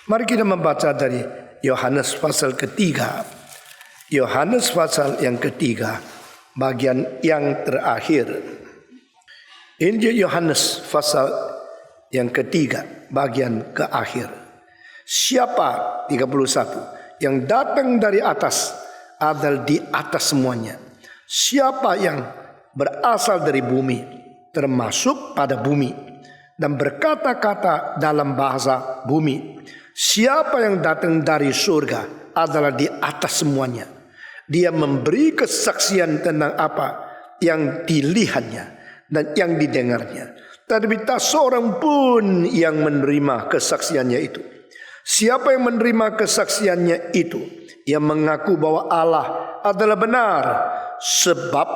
Mari kita membaca dari Yohanes pasal ketiga. Yohanes pasal yang ketiga, bagian yang terakhir. Injil Yohanes pasal yang ketiga, bagian ke akhir. Siapa, 31, yang datang dari atas adalah di atas semuanya. Siapa yang berasal dari bumi, termasuk pada bumi, dan berkata-kata dalam bahasa bumi. Siapa yang datang dari surga adalah di atas semuanya. Dia memberi kesaksian tentang apa yang dilihatnya dan yang didengarnya. Tapi tak seorang pun yang menerima kesaksiannya itu. Siapa yang menerima kesaksiannya itu, yang mengaku bahwa Allah adalah benar. Sebab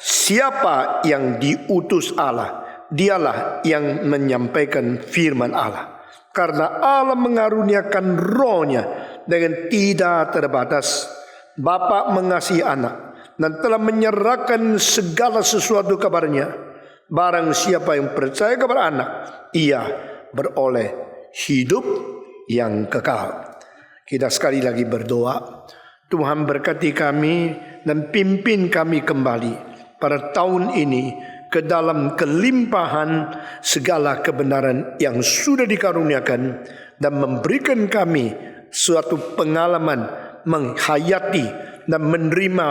siapa yang diutus Allah, dialah yang menyampaikan firman Allah. Karena Allah mengaruniakan rohnya dengan tidak terbatas. Bapa mengasihi anak dan telah menyerahkan segala sesuatu kepadanya. Barang siapa yang percaya kepada anak, ia beroleh hidup yang kekal. Kita sekali lagi berdoa. Tuhan berkati kami dan pimpin kami kembali pada tahun ini ke dalam kelimpahan segala kebenaran yang sudah dikaruniakan, dan memberikan kami suatu pengalaman menghayati dan menerima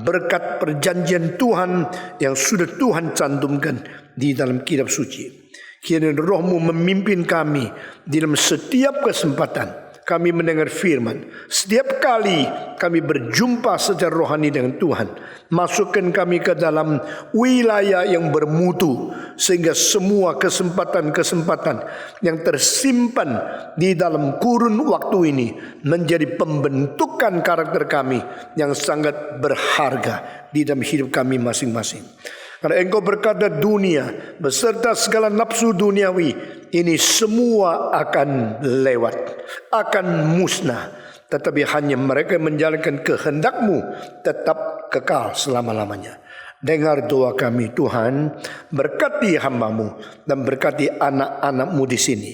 berkat perjanjian Tuhan yang sudah Tuhan cantumkan di dalam kitab suci. Kiranya Roh-Mu memimpin kami di dalam setiap kesempatan kami mendengar firman. Setiap kali kami berjumpa secara rohani dengan Tuhan, masukkan kami ke dalam wilayah yang bermutu, sehingga semua kesempatan-kesempatan yang tersimpan di dalam kurun waktu ini menjadi pembentukan karakter kami yang sangat berharga di dalam hidup kami masing-masing. Karena Engkau berkata dunia beserta segala nafsu duniawi ini semua akan lewat, akan musnah. Tetapi hanya mereka yang menjalankan kehendak-Mu tetap kekal selama-lamanya. Dengar doa kami Tuhan, berkati hamba-Mu dan berkati anak-anak-Mu di sini.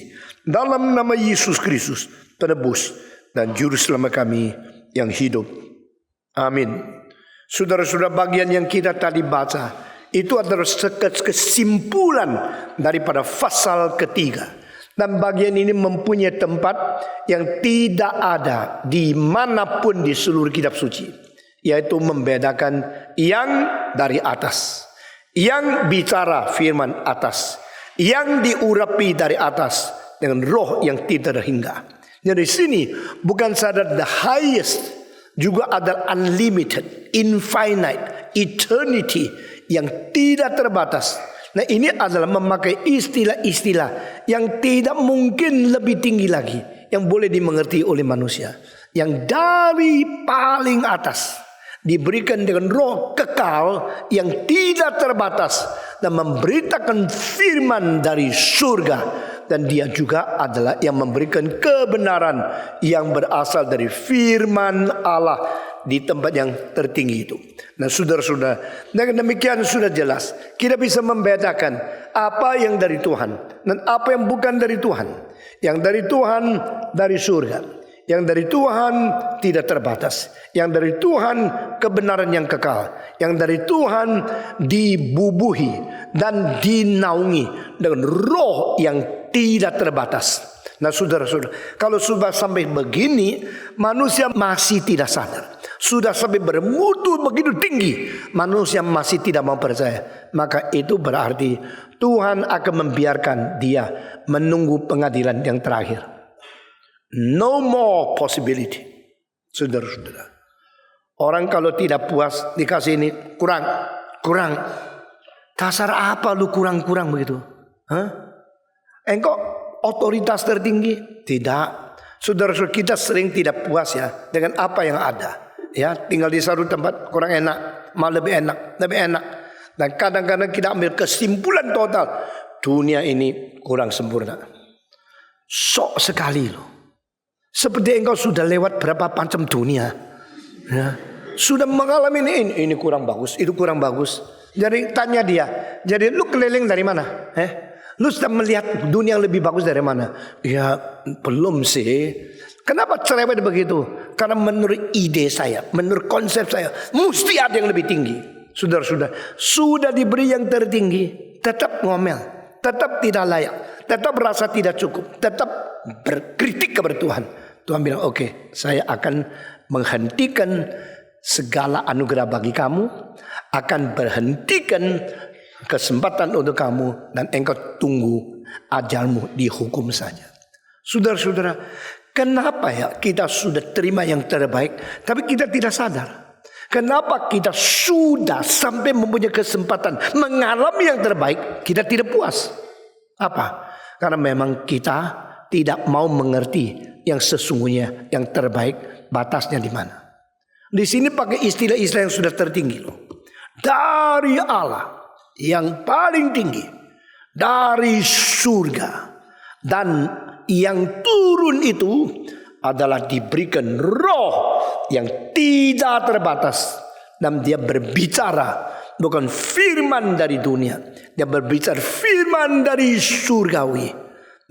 Dalam nama Yesus Kristus, penebus dan juru selamat kami yang hidup. Amin. Saudara-saudara, bagian yang kita tadi baca itu adalah kesimpulan daripada pasal ketiga. Dan bagian ini mempunyai tempat yang tidak ada di manapun di seluruh kitab suci, yaitu membedakan yang dari atas, yang bicara firman atas, yang diurapi dari atas dengan roh yang tidak terhingga. Jadi sini bukan saja the highest, juga ada unlimited, infinite, eternity yang tidak terbatas. Nah, ini adalah memakai istilah-istilah yang tidak mungkin lebih tinggi lagi yang boleh dimengerti oleh manusia. Yang dari paling atas diberikan dengan roh kekal yang tidak terbatas dan memberitakan firman dari surga. Dan dia juga adalah yang memberikan kebenaran yang berasal dari firman Allah di tempat yang tertinggi itu. Nah, saudara-saudara, dengan demikian sudah jelas kita bisa membedakan apa yang dari Tuhan dan apa yang bukan dari Tuhan. Yang dari Tuhan dari surga, yang dari Tuhan tidak terbatas, yang dari Tuhan kebenaran yang kekal, yang dari Tuhan dibubuhi dan dinaungi dengan roh yang tidak terbatas. Nah, saudara-saudara, kalau sudah sampai begini, manusia masih tidak sadar. Sudah sampai bermutu begitu tinggi, manusia masih tidak mau percaya. Maka itu berarti Tuhan akan membiarkan dia menunggu pengadilan yang terakhir. No more possibility. Saudara-saudara, orang kalau tidak puas dikasih ini kurang. Dasar apa lu kurang begitu? Engkau otoritas tertinggi? Tidak. Saudara-saudara, kita sering tidak puas ya dengan apa yang ada. Ya, tinggal di satu tempat kurang enak, malah lebih enak. Dan kadang-kadang kita ambil kesimpulan total, dunia ini kurang sempurna. Sok sekali loh. Seperti engkau sudah lewat berapa macam dunia, ya, sudah mengalami ini kurang bagus, itu kurang bagus. Jadi tanya dia, jadi lu keliling dari mana? Lu sudah melihat dunia yang lebih bagus dari mana? Ya belum sih. Kenapa cerewet begitu? Karena menurut ide saya, menurut konsep saya, mesti ada yang lebih tinggi. Saudara-saudara, sudah diberi yang tertinggi, tetap ngomel, tetap tidak layak, tetap merasa tidak cukup, tetap berkritik kepada Tuhan. Tuhan bilang, oke, saya akan menghentikan segala anugerah bagi kamu, akan berhentikan kesempatan untuk kamu, dan engkau tunggu ajalmu dihukum saja. Saudara-saudara, kenapa ya kita sudah terima yang terbaik, tapi kita tidak sadar? Kenapa kita sudah sampai mempunyai kesempatan mengalami yang terbaik, kita tidak puas? Apa? Karena memang kita tidak mau mengerti yang sesungguhnya yang terbaik, batasnya di mana. Di sini pakai istilah-istilah yang sudah tertinggi loh. Dari Allah yang paling tinggi, dari surga, dan yang turun itu adalah diberikan roh yang tidak terbatas, dan dia berbicara bukan firman dari dunia, dia berbicara firman dari surgawi.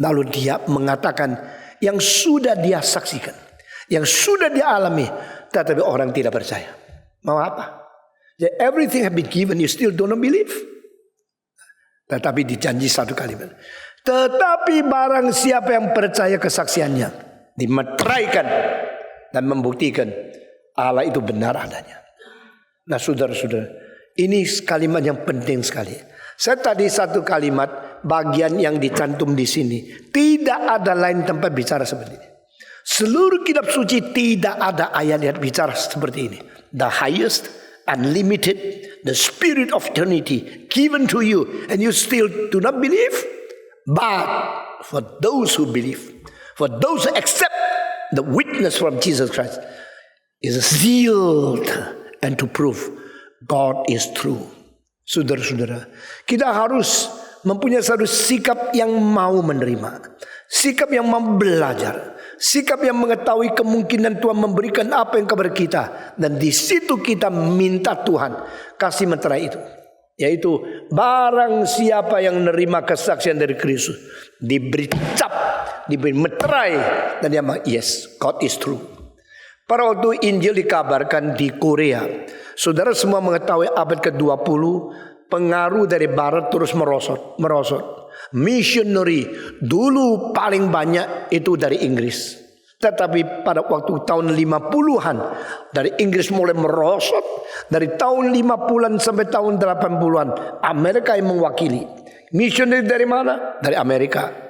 Lalu dia mengatakan yang sudah dia saksikan, yang sudah dia alami, tetapi orang tidak percaya. Mau apa? Everything have been given, you still don't believe. Tetapi dijanji satu kalimat, tetapi barang siapa yang percaya kesaksiannya, dimeteraikan dan membuktikan Allah itu benar adanya. Nah saudara-saudara, ini kalimat yang penting sekali. Saya tadi satu kalimat bagian yang dicantum di sini, tidak ada lain tempat bicara seperti ini. Seluruh kitab suci tidak ada ayat yang bicara seperti ini. The highest, unlimited, the spirit of eternity given to you, and you still do not believe. But for those who believe, for those who accept the witness from Jesus Christ, is sealed and to prove God is true. Saudara-saudara, kita harus mempunyai satu sikap yang mau menerima, sikap yang mau belajar, sikap yang mengetahui kemungkinan Tuhan memberikan apa yang kepada kita, dan di situ kita minta Tuhan kasih meterai itu. Yaitu barang siapa yang menerima kesaksian dari Kristus, diberi cap, diberi meterai, dan dia bilang, yes, God is true. Pada waktu Injil dikabarkan di Korea, saudara semua mengetahui abad ke-20, pengaruh dari Barat terus merosot. Missionary dulu paling banyak itu dari Inggris. Tetapi pada waktu tahun 50-an, dari Inggris mulai merosot. Dari tahun 50-an sampai tahun 80-an, Amerika yang mewakili. Missionary dari mana? Dari Amerika.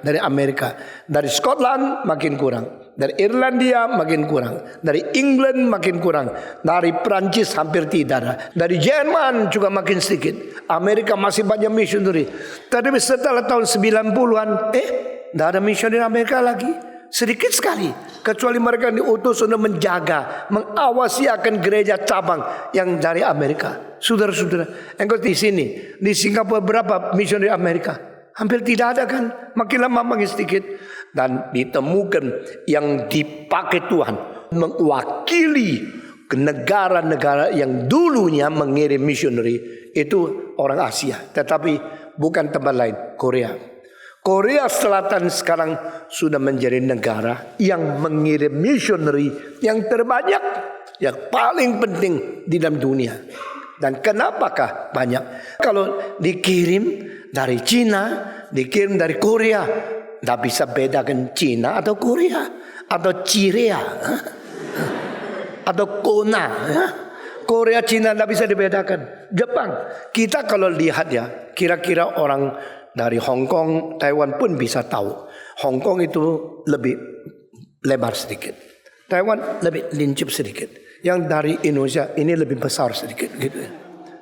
Dari Scotland makin kurang. Dari Irlandia makin kurang. Dari England makin kurang. Dari Prancis hampir tidak ada. Dari Jerman juga makin sedikit. Amerika masih banyak missionary. Tapi setelah tahun 90-an, tidak ada missionary Amerika lagi. Sedikit sekali. Kecuali mereka diutus untuk menjaga, mengawasi akan gereja cabang yang dari Amerika. Saudara-saudara, engkau di sini, di Singapura berapa missionary Amerika? Hampir tidak ada kan? Makin lama makin sedikit. Dan ditemukan yang dipakai Tuhan mewakili ke negara-negara yang dulunya mengirim missionary, itu orang Asia. Tetapi bukan tempat lain, Korea. Korea Selatan sekarang sudah menjadi negara yang mengirim missionary yang terbanyak, yang paling penting di dalam dunia. Dan kenapakah banyak? Kalau dikirim dari Cina, dikirim dari Korea, tidak bisa bedakan Cina atau Korea, atau Cirea, atau Kona. Korea, Cina tidak bisa dibedakan. Jepang, kita kalau lihat ya, kira-kira orang dari Hong Kong, Taiwan pun bisa tahu. Hong Kong itu lebih lebar sedikit, Taiwan lebih lincip sedikit. Yang dari Indonesia ini lebih besar sedikit gitu.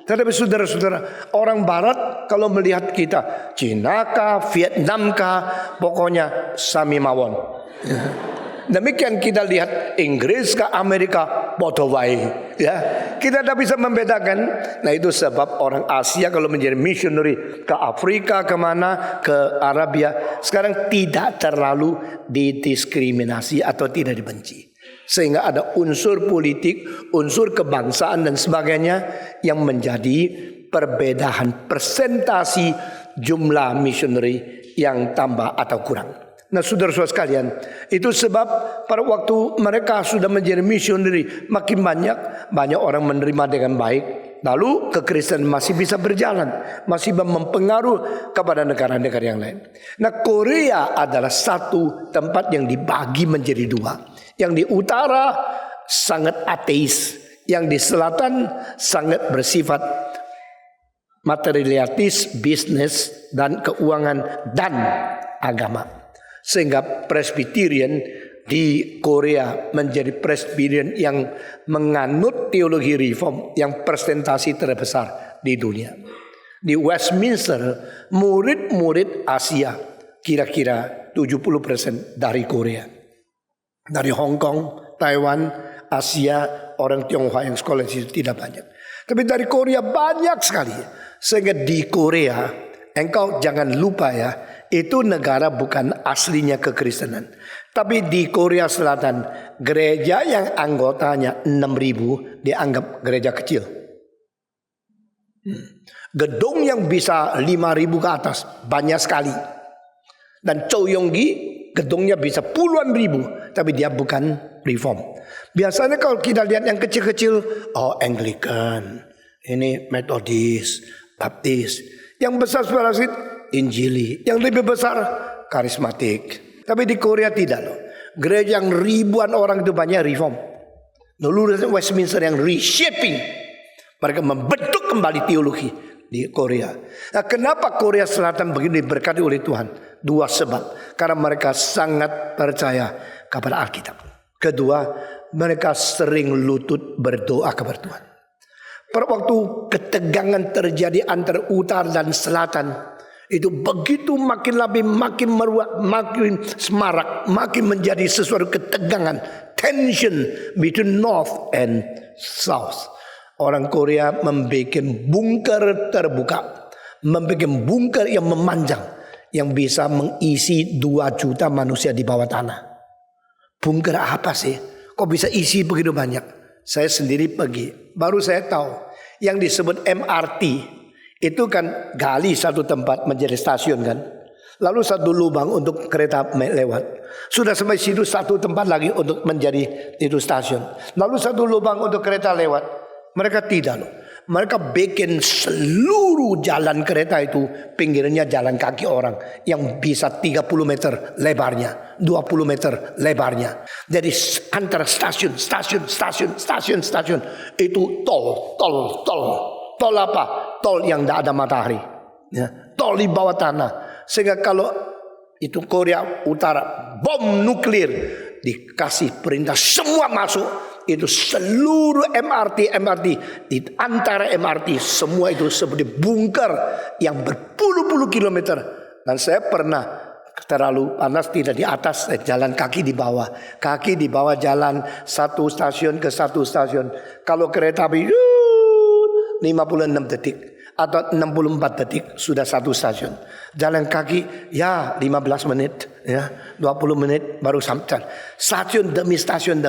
Tetapi saudara-saudara, orang Barat kalau melihat kita, Cina kah, Vietnam kah, pokoknya sami mawon. Demikian kita lihat Inggris kah, Amerika, podo wae. Ya, kita tidak bisa membedakan. Nah itu sebab orang Asia kalau menjadi missionary ke Afrika, kemana, ke Arabia, sekarang tidak terlalu didiskriminasi atau tidak dibenci. Sehingga ada unsur politik, unsur kebangsaan dan sebagainya yang menjadi perbedaan persentasi jumlah missionary yang tambah atau kurang. Nah, saudara-saudara sekalian, itu sebab pada waktu mereka sudah menjadi misioneri, makin banyak orang menerima dengan baik. Lalu kekristenan masih bisa berjalan, masih mempengaruhi kepada negara-negara yang lain. Nah, Korea adalah satu tempat yang dibagi menjadi dua. Yang di utara sangat ateis, yang di selatan sangat bersifat materialistis, bisnis dan keuangan dan agama. Sehingga Presbyterian di Korea menjadi Presbyterian yang menganut teologi reform yang persentase terbesar di dunia. Di Westminster, murid-murid Asia kira-kira 70% dari Korea. Dari Hong Kong, Taiwan, Asia, orang Tionghoa yang sekolah di situ tidak banyak. Tapi dari Korea banyak sekali. Sehingga di Korea, engkau jangan lupa ya, itu negara bukan aslinya kekristenan. Tapi di Korea Selatan, gereja yang anggotanya 6.000 dianggap gereja kecil. Gedung yang bisa 5.000 ke atas banyak sekali. Dan Choyonggi gedungnya bisa puluhan ribu, tapi dia bukan reform. Biasanya kalau kita lihat yang kecil-kecil, Anglican, ini Methodist, Baptis. Yang besar Injili, yang lebih besar karismatik. Tapi di Korea tidak loh. Gereja yang ribuan orang itu banyak reform. Lalu Westminster yang reshaping. Mereka membentuk kembali teologi di Korea. Nah, kenapa Korea Selatan begini diberkati oleh Tuhan? Dua sebab. Karena mereka sangat percaya kepada Alkitab. Kedua, mereka sering lutut berdoa kepada Tuhan. Pada waktu ketegangan terjadi antara utara dan selatan, itu begitu makin lebih, makin meruak, makin semarak, makin menjadi sesuatu ketegangan, tension between north and south. Orang Korea membuat bunker terbuka, membuat bunker yang memanjang, yang bisa mengisi 2 juta manusia di bawah tanah. Bunker apa sih? Kok bisa isi begitu banyak? Saya sendiri pergi, baru saya tahu yang disebut MRT. Itu kan gali satu tempat menjadi stasiun kan. Lalu satu lubang untuk kereta lewat. Sudah sampai situ satu tempat lagi untuk menjadi itu stasiun. Lalu satu lubang untuk kereta lewat. Mereka tidak loh. Mereka bikin seluruh jalan kereta itu pinggirnya jalan kaki orang. Yang bisa 30 meter lebarnya, 20 meter lebarnya. Jadi antara stasiun itu tol. Tol apa? Tol yang tidak ada matahari, ya. Tol di bawah tanah. Sehingga kalau itu Korea Utara bom nuklir, dikasih perintah semua masuk. Itu seluruh MRT di antara MRT semua itu seperti bunker yang berpuluh-puluh kilometer. Dan saya pernah terlalu panas tidak di atas, jalan kaki di bawah. Kaki di bawah jalan satu stasiun ke satu stasiun. Kalau kereta api 56 detik atau 64 detik sudah satu stasiun. Jalan kaki ya 15 menit, ya 20 menit baru sampai. Stasiun demi stasiun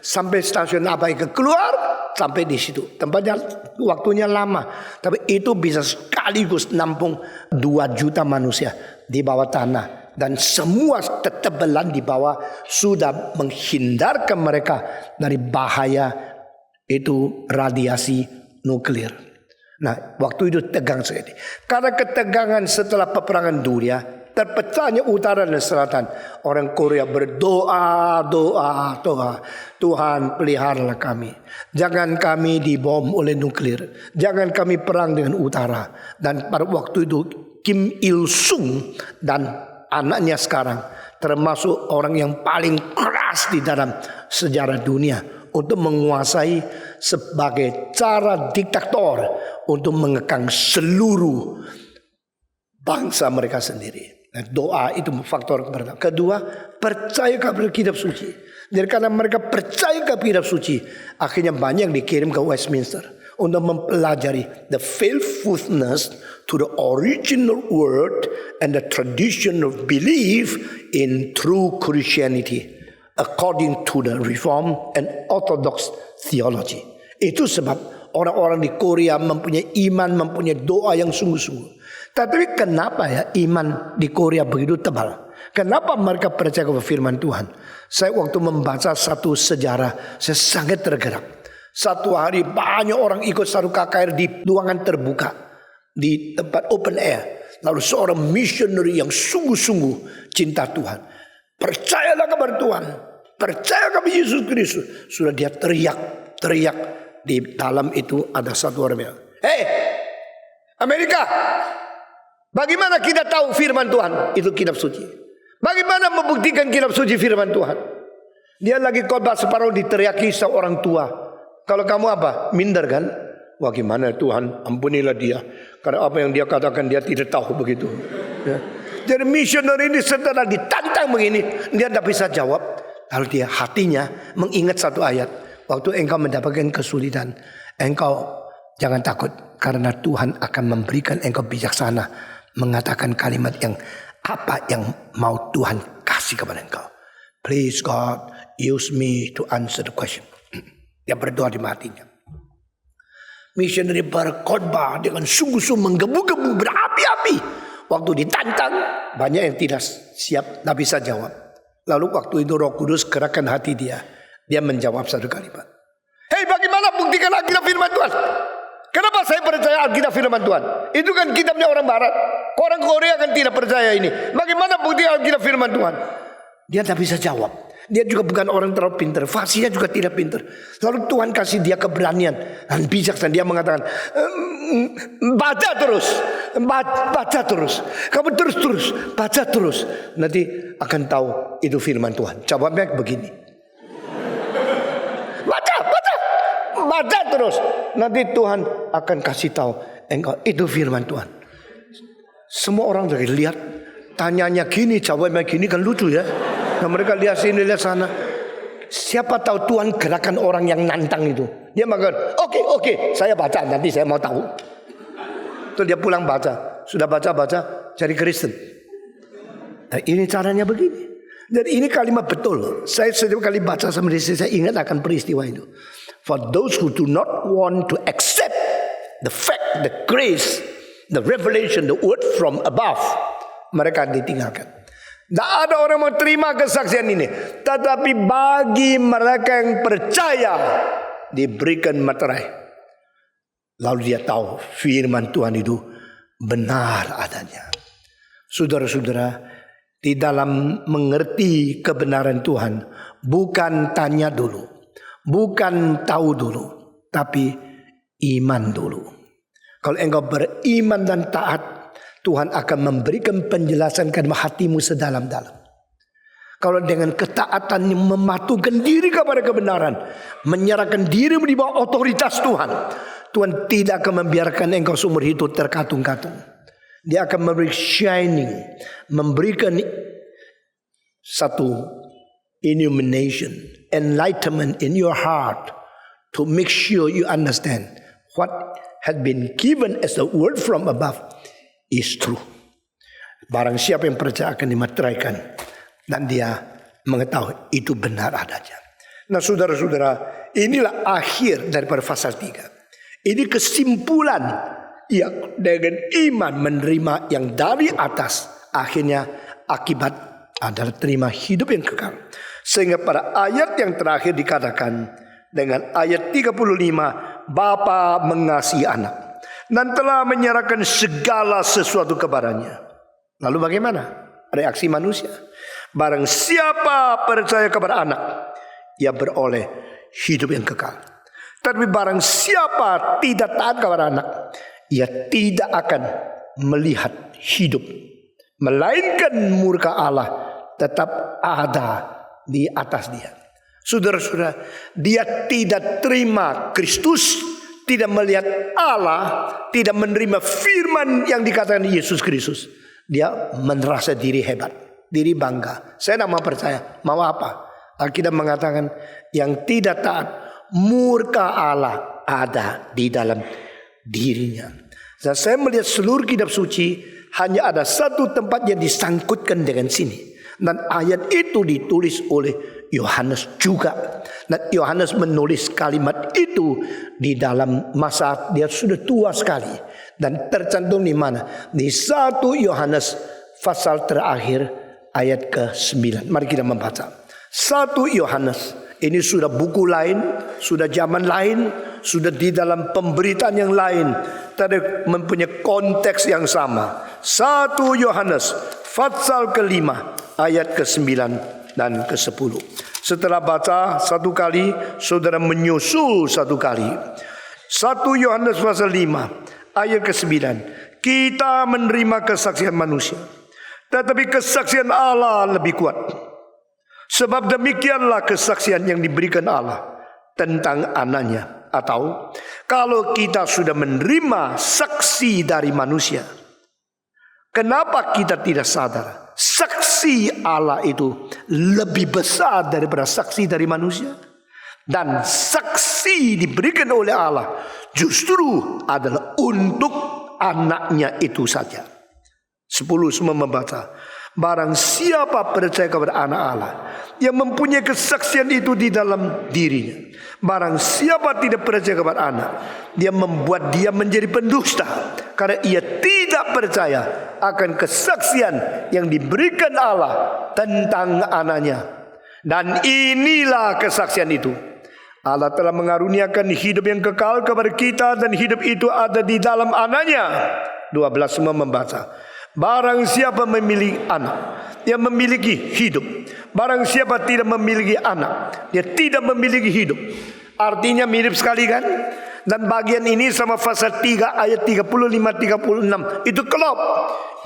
sampai stasiun apa yang keluar sampai di situ. Tempatnya waktunya lama, tapi itu bisa sekaligus nampung 2 juta manusia di bawah tanah. Dan semua ketebalan di bawah sudah menghindarkan mereka dari bahaya itu radiasi nuklir. Nah, waktu itu tegang sekali. Karena ketegangan setelah peperangan dunia, terpecahnya utara dan selatan. Orang Korea berdoa. Tuhan, peliharalah kami. Jangan kami dibom oleh nuklir. Jangan kami perang dengan utara. Dan pada waktu itu Kim Il Sung dan anaknya sekarang termasuk orang yang paling keras di dalam sejarah dunia untuk menguasai sebagai cara diktator untuk mengekang seluruh bangsa mereka sendiri. Nah, doa itu faktor pertama. Kedua, percaya kepada kitab suci. Jadi karena mereka percaya kepada kitab suci, akhirnya banyak yang dikirim ke Westminster untuk mempelajari the faithfulness to the original word and the tradition of belief in true Christianity according to the Reform and Orthodox theology. Itu sebab orang-orang di Korea mempunyai iman, mempunyai doa yang sungguh-sungguh. Tapi kenapa ya iman di Korea begitu tebal? Kenapa mereka percaya kepada firman Tuhan? Saya waktu membaca satu sejarah, saya sangat tergerak. Satu hari banyak orang ikut satu KKR di ruangan terbuka, di tempat open air. Lalu seorang missionary yang sungguh-sungguh cinta Tuhan, percayalah kepada Tuhan, percaya kepada Yesus Kristus. Sudah dia teriak di dalam itu ada satu orang bilang, "Hei Amerika, bagaimana kita tahu firman Tuhan? Itu kitab suci. Bagaimana membuktikan kitab suci firman Tuhan?" Dia lagi khotbah separuh diteriaki seorang tua. Kalau kamu apa? Minder kan? Wah gimana Tuhan, ampunilah dia. Karena apa yang dia katakan dia tidak tahu begitu. Ya. Jadi missionary ini setelah ditantang begini, dia tidak bisa jawab. Lalu dia hatinya mengingat satu ayat. Waktu engkau mendapatkan kesulitan, engkau jangan takut. Karena Tuhan akan memberikan engkau bijaksana. Mengatakan kalimat yang apa yang mau Tuhan kasih kepada engkau. Please God, use me to answer the question. Dia berdoa di hatinya. Missionary berkhotbah dengan sungguh-sungguh menggebu-gebu, berapi-api. Waktu ditantang, banyak yang tidak siap, tidak bisa jawab. Lalu waktu itu Roh Kudus gerakkan hati dia. Dia menjawab satu kalimat. Hei, bagaimana buktikan Alkitab firman Tuhan? Kenapa saya percaya Alkitab firman Tuhan? Itu kan kitabnya orang Barat. Orang Korea kan tidak percaya ini. Bagaimana bukti Alkitab firman Tuhan? Dia tidak bisa jawab. Dia juga bukan orang terlalu pintar. Fasihnya juga tidak pintar. Lalu Tuhan kasih dia keberanian dan bijaksana. Dia mengatakan, baca terus. Baca terus. Kamu terus baca terus. Nanti akan tahu itu firman Tuhan. Jawabnya begini. Baca terus. Nanti Tuhan akan kasih tahu engkau itu firman Tuhan. Semua orang dari lihat, tanyanya gini, jawabnya gini kan lucu ya. Nah, mereka lihat sini, lihat sana. Siapa tahu Tuhan gerakan orang yang nantang itu. Dia mengatakan, oke, saya baca, nanti saya mau tahu. Terus dia pulang baca. Sudah baca, cari Kristen. Nah, ini caranya begini. Jadi ini kalimat betul. Saya setiap kali baca sama istri, saya ingat akan peristiwa itu. For those who do not want to accept the fact, the grace, the revelation, the word from above, mereka ditinggalkan. Tidak ada orang mau terima kesaksian ini. Tetapi bagi mereka yang percaya, diberikan materai. Lalu dia tahu firman Tuhan itu benar adanya. Saudara-saudara, di dalam mengerti kebenaran Tuhan, bukan tanya dulu, bukan tahu dulu, tapi iman dulu. Kalau engkau beriman dan taat, Tuhan akan memberikan penjelasan ke hatimu sedalam-dalam. Kalau dengan ketaatan yang mematuhkan diri kepada kebenaran, menyerahkan dirimu di bawah otoritas Tuhan, Tuhan tidak akan membiarkan engkau seumur hidup terkatung-katung. Dia akan memberi shining, memberikan satu illumination, enlightenment in your heart to make sure you understand what has been given as a word from above is true. Barang siapa yang percaya akan dimateraikan dan dia mengetahui itu benar adanya. Nah saudara-saudara, inilah akhir daripada pasal 3. Ini kesimpulan yang dengan iman menerima yang dari atas, akhirnya akibat adalah terima hidup yang kekal. Sehingga pada ayat yang terakhir dikatakan dengan ayat 35, Bapa mengasihi anak dan telah menyerahkan segala sesuatu kepadanya. Lalu bagaimana reaksi manusia? Barang siapa percaya kepada anak, ia beroleh hidup yang kekal. Tapi barang siapa tidak taat kepada anak, ia tidak akan melihat hidup, melainkan murka Allah tetap ada di atas dia. Saudara-saudara, dia tidak terima Kristus, tidak melihat Allah, tidak menerima firman yang dikatakan Yesus Kristus. Dia merasa diri hebat, diri bangga. Saya tidak mau percaya. Mau apa? Alkitab mengatakan yang tidak taat, murka Allah ada di dalam dirinya. Dan saya melihat seluruh kitab suci hanya ada satu tempat yang disangkutkan dengan sini. Dan ayat itu ditulis oleh Yohanes juga. Dan Yohanes menulis kalimat itu di dalam masa dia sudah tua sekali. Dan tercantum di mana? Di 1 Yohanes pasal terakhir ayat ke-9. Mari kita membaca. 1 Yohanes. Ini sudah buku lain, sudah zaman lain, sudah di dalam pemberitaan yang lain, tapi mempunyai konteks yang sama. 1 Yohanes pasal ke-5 ayat ke-9 dan ke-10. Setelah baca satu kali, saudara menyusul satu kali. 1 Yohanes pasal 5 ayat ke-9. Kita menerima kesaksian manusia, tetapi kesaksian Allah lebih kuat. Sebab demikianlah kesaksian yang diberikan Allah tentang anaknya. Atau kalau kita sudah menerima saksi dari manusia, kenapa kita tidak sadar saksi Allah itu lebih besar daripada saksi dari manusia? Dan saksi diberikan oleh Allah justru adalah untuk anaknya itu saja. 10 semua membaca. Barang siapa percaya kepada anak Allah yang mempunyai kesaksian itu di dalam dirinya, barang siapa tidak percaya kepada anak, dia membuat dia menjadi pendusta, karena ia tidak percaya akan kesaksian yang diberikan Allah tentang anaknya. Dan inilah kesaksian itu, Allah telah mengaruniakan hidup yang kekal kepada kita, dan hidup itu ada di dalam anaknya. 12 semua membaca. Barang siapa memiliki anak, dia memiliki hidup. Barang siapa tidak memiliki anak, dia tidak memiliki hidup. Artinya mirip sekali kan? Dan bagian ini sama pasal 3 ayat 35-36 itu klop.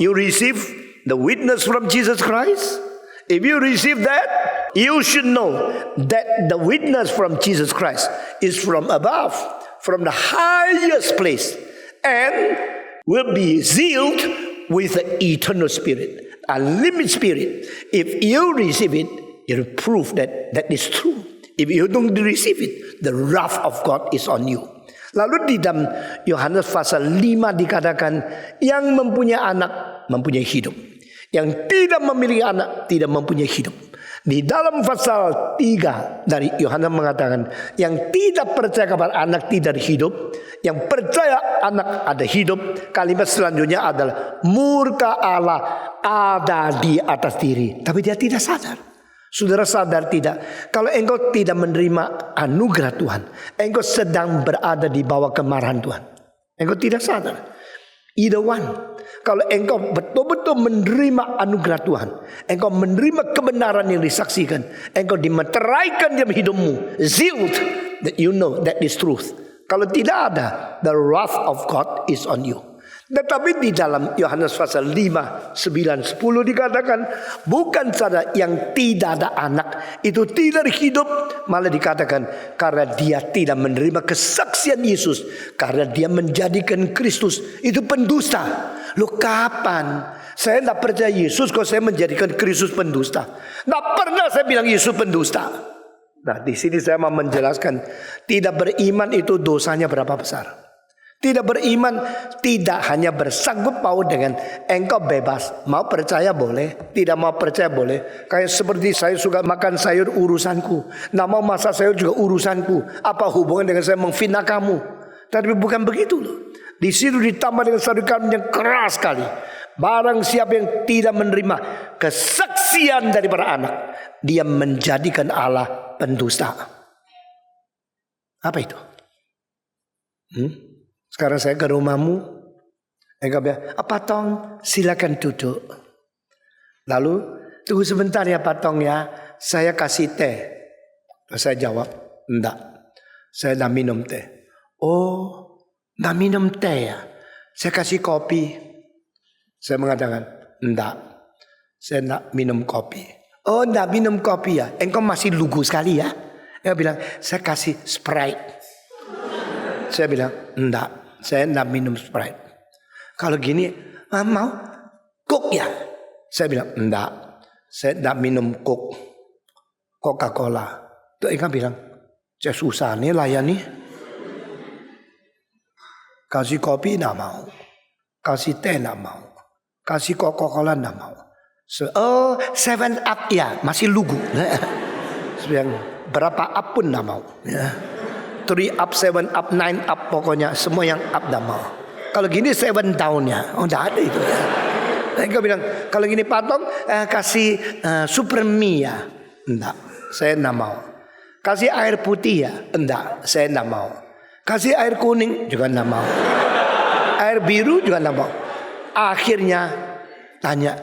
You receive the witness from Jesus Christ. If you receive that, you should know that the witness from Jesus Christ is from above, from the highest place, and will be sealed with the eternal spirit, a unlimited spirit. If you receive it, you prove that that is true. If you don't receive it, the wrath of God is on you. Lalu di dalam Yohanes pasal 5 dikatakan, yang mempunyai anak mempunyai hidup, yang tidak memiliki anak tidak mempunyai hidup. Di dalam pasal 3 dari Yohanes mengatakan, yang tidak percaya kepada anak tidak hidup, yang percaya anak ada hidup. Kalimat selanjutnya adalah murka Allah ada di atas diri, tapi dia tidak sadar. Saudara sadar tidak? Kalau engkau tidak menerima anugerah Tuhan, engkau sedang berada di bawah kemarahan Tuhan. Engkau tidak sadar. Either one. Kalau engkau betul-betul menerima anugerah Tuhan, engkau menerima kebenaran yang disaksikan, engkau dimeteraikan dalam hidupmu, sealed, that you know that is truth. Kalau tidak ada, the wrath of God is on you. Tetapi di dalam Yohanes pasal 5, 9, 10 dikatakan, bukan saja yang tidak ada anak itu tidak hidup, malah dikatakan karena dia tidak menerima kesaksian Yesus, karena dia menjadikan Kristus itu pendusta. Loh, kapan saya tidak percaya Yesus kok saya menjadikan Kristus pendusta? Tidak pernah saya bilang Yesus pendusta. Nah, di sini saya mau menjelaskan, tidak beriman itu dosanya berapa besar. Tidak beriman tidak hanya bersangkut paut dengan engkau bebas, mau percaya boleh, tidak mau percaya boleh. Kayak seperti saya suka makan sayur urusanku, nggak mau masak sayur juga urusanku. Apa hubungan dengan saya memfitnah kamu? Tapi bukan begitu loh. Di situ ditambah dengan satu kalimat yang keras sekali. Barang siapa yang tidak menerima kesaksian daripada anak, dia menjadikan Allah pendusta. Apa itu? Sekarang saya ke rumahmu, engkau bilang, Patong silakan duduk. Lalu tunggu sebentar ya Patong ya, saya kasih teh. Saya jawab, enggak, saya tidak minum teh. Oh, tidak minum teh ya, saya kasih kopi. Saya mengatakan, enggak, saya tidak minum kopi. Oh, tidak minum kopi ya, engkau masih lugu sekali ya. Engkau bilang, saya kasih Sprite. Saya bilang, enggak, saya tidak minum Sprite. Kalau gini, mau Coke ya? Saya bilang, enggak, saya tidak minum Coke, Coca-Cola. Itu engkau bilang, saya susah nih layani. Kasih kopi tidak mau, kasih teh tidak mau, kasih Coca-Cola tidak mau. Oh, 7 Up ya, masih lugu. Yang berapa up pun tidak mau. Ya. 3 up, 7 up, 9 up, pokoknya semua yang up tidak mau. Kalau gini 7 down ya, tidak ada itu ya. Mereka bilang kalau gini patong kasih super mie ya, enggak, saya tidak mau. Kasih air putih ya, enggak, saya tidak mau. Kasih air kuning juga tidak mau. Air biru juga tidak mau. Akhirnya tanya,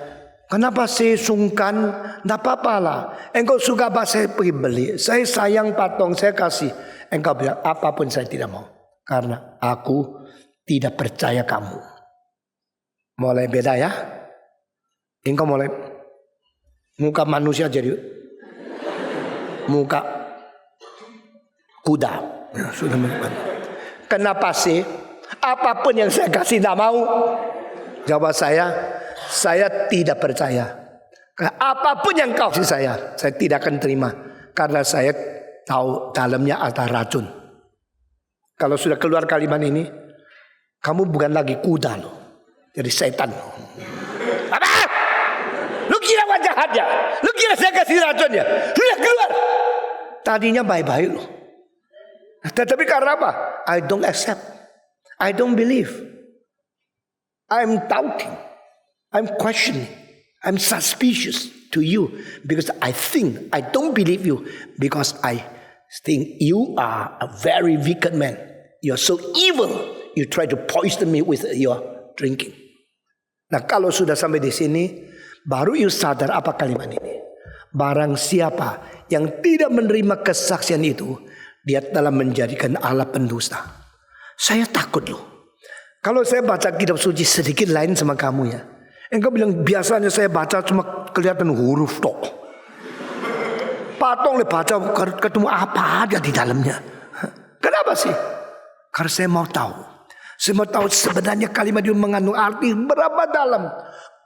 kenapa saya sungkan? Tidak apa-apa lah. Engkau suka apa saya pergi beli. Saya sayang patong, saya kasih. Engkau bilang apapun saya tidak mau. Karena aku tidak percaya kamu. Mulai beda ya. Engkau mulai muka manusia jadi muka kuda. Ya, sudah menikmati. Kenapa sih? Apapun yang saya kasih tidak mau. Jawab saya tidak percaya. Karena apapun yang kau kasih saya tidak akan terima. Karena saya tahu dalamnya ada racun. Kalau sudah keluar kalimat ini, kamu bukan lagi kuda loh, jadi setan. Apa? Lu kira wajah aja? Lu kira saya kasih racun ya? Sudah keluar. Tadinya baik-baik loh. Tetapi karena apa? I don't accept. I don't believe. I'm doubting. I'm questioning. I'm suspicious to you because I don't believe you because I think you are a very wicked man. You're so evil. You try to poison me with your drinking. Nah, kalau sudah sampai di sini, baru you sadar apa kalimat ini. Barang siapa yang tidak menerima kesaksian itu, dia telah menjadikan Allah pendusta. Saya takut loh. Kalau saya baca kitab suci sedikit lain sama kamu ya. Engkau bilang biasanya saya baca cuma kelihatan huruf tok. Patong baca ketemu apa aja di dalamnya. Kenapa sih? Karena saya mau tahu. Saya mau tahu sebenarnya kalimat itu mengandung arti berapa dalam.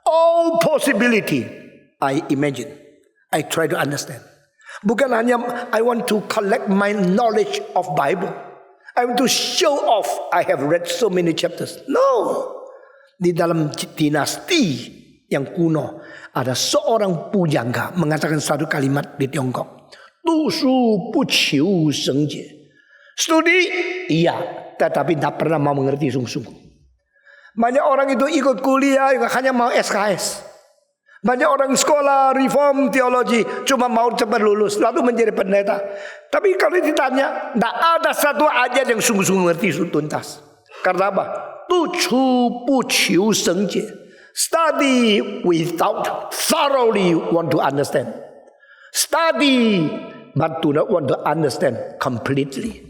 All possibility I imagine. I try to understand. Bukan hanya I want to collect my knowledge of Bible. I want to show off I have read so many chapters. No. Di dalam dinasti yang kuno ada seorang pujangga mengatakan satu kalimat di Tiongkok. Tu su bu qiu sheng jie. Studi iya, tetapi tidak pernah mau mengerti sungguh-sungguh. Banyak orang itu ikut kuliah hanya mau SKS. Banyak orang sekolah reform teologi cuma mau cepat lulus lalu menjadi pendeta. Tapi kalau ditanya, tidak ada satu ayat yang sungguh-sungguh mengerti tuntas. Karena apa? Study without thoroughly want to understand. Study but do not want to understand completely.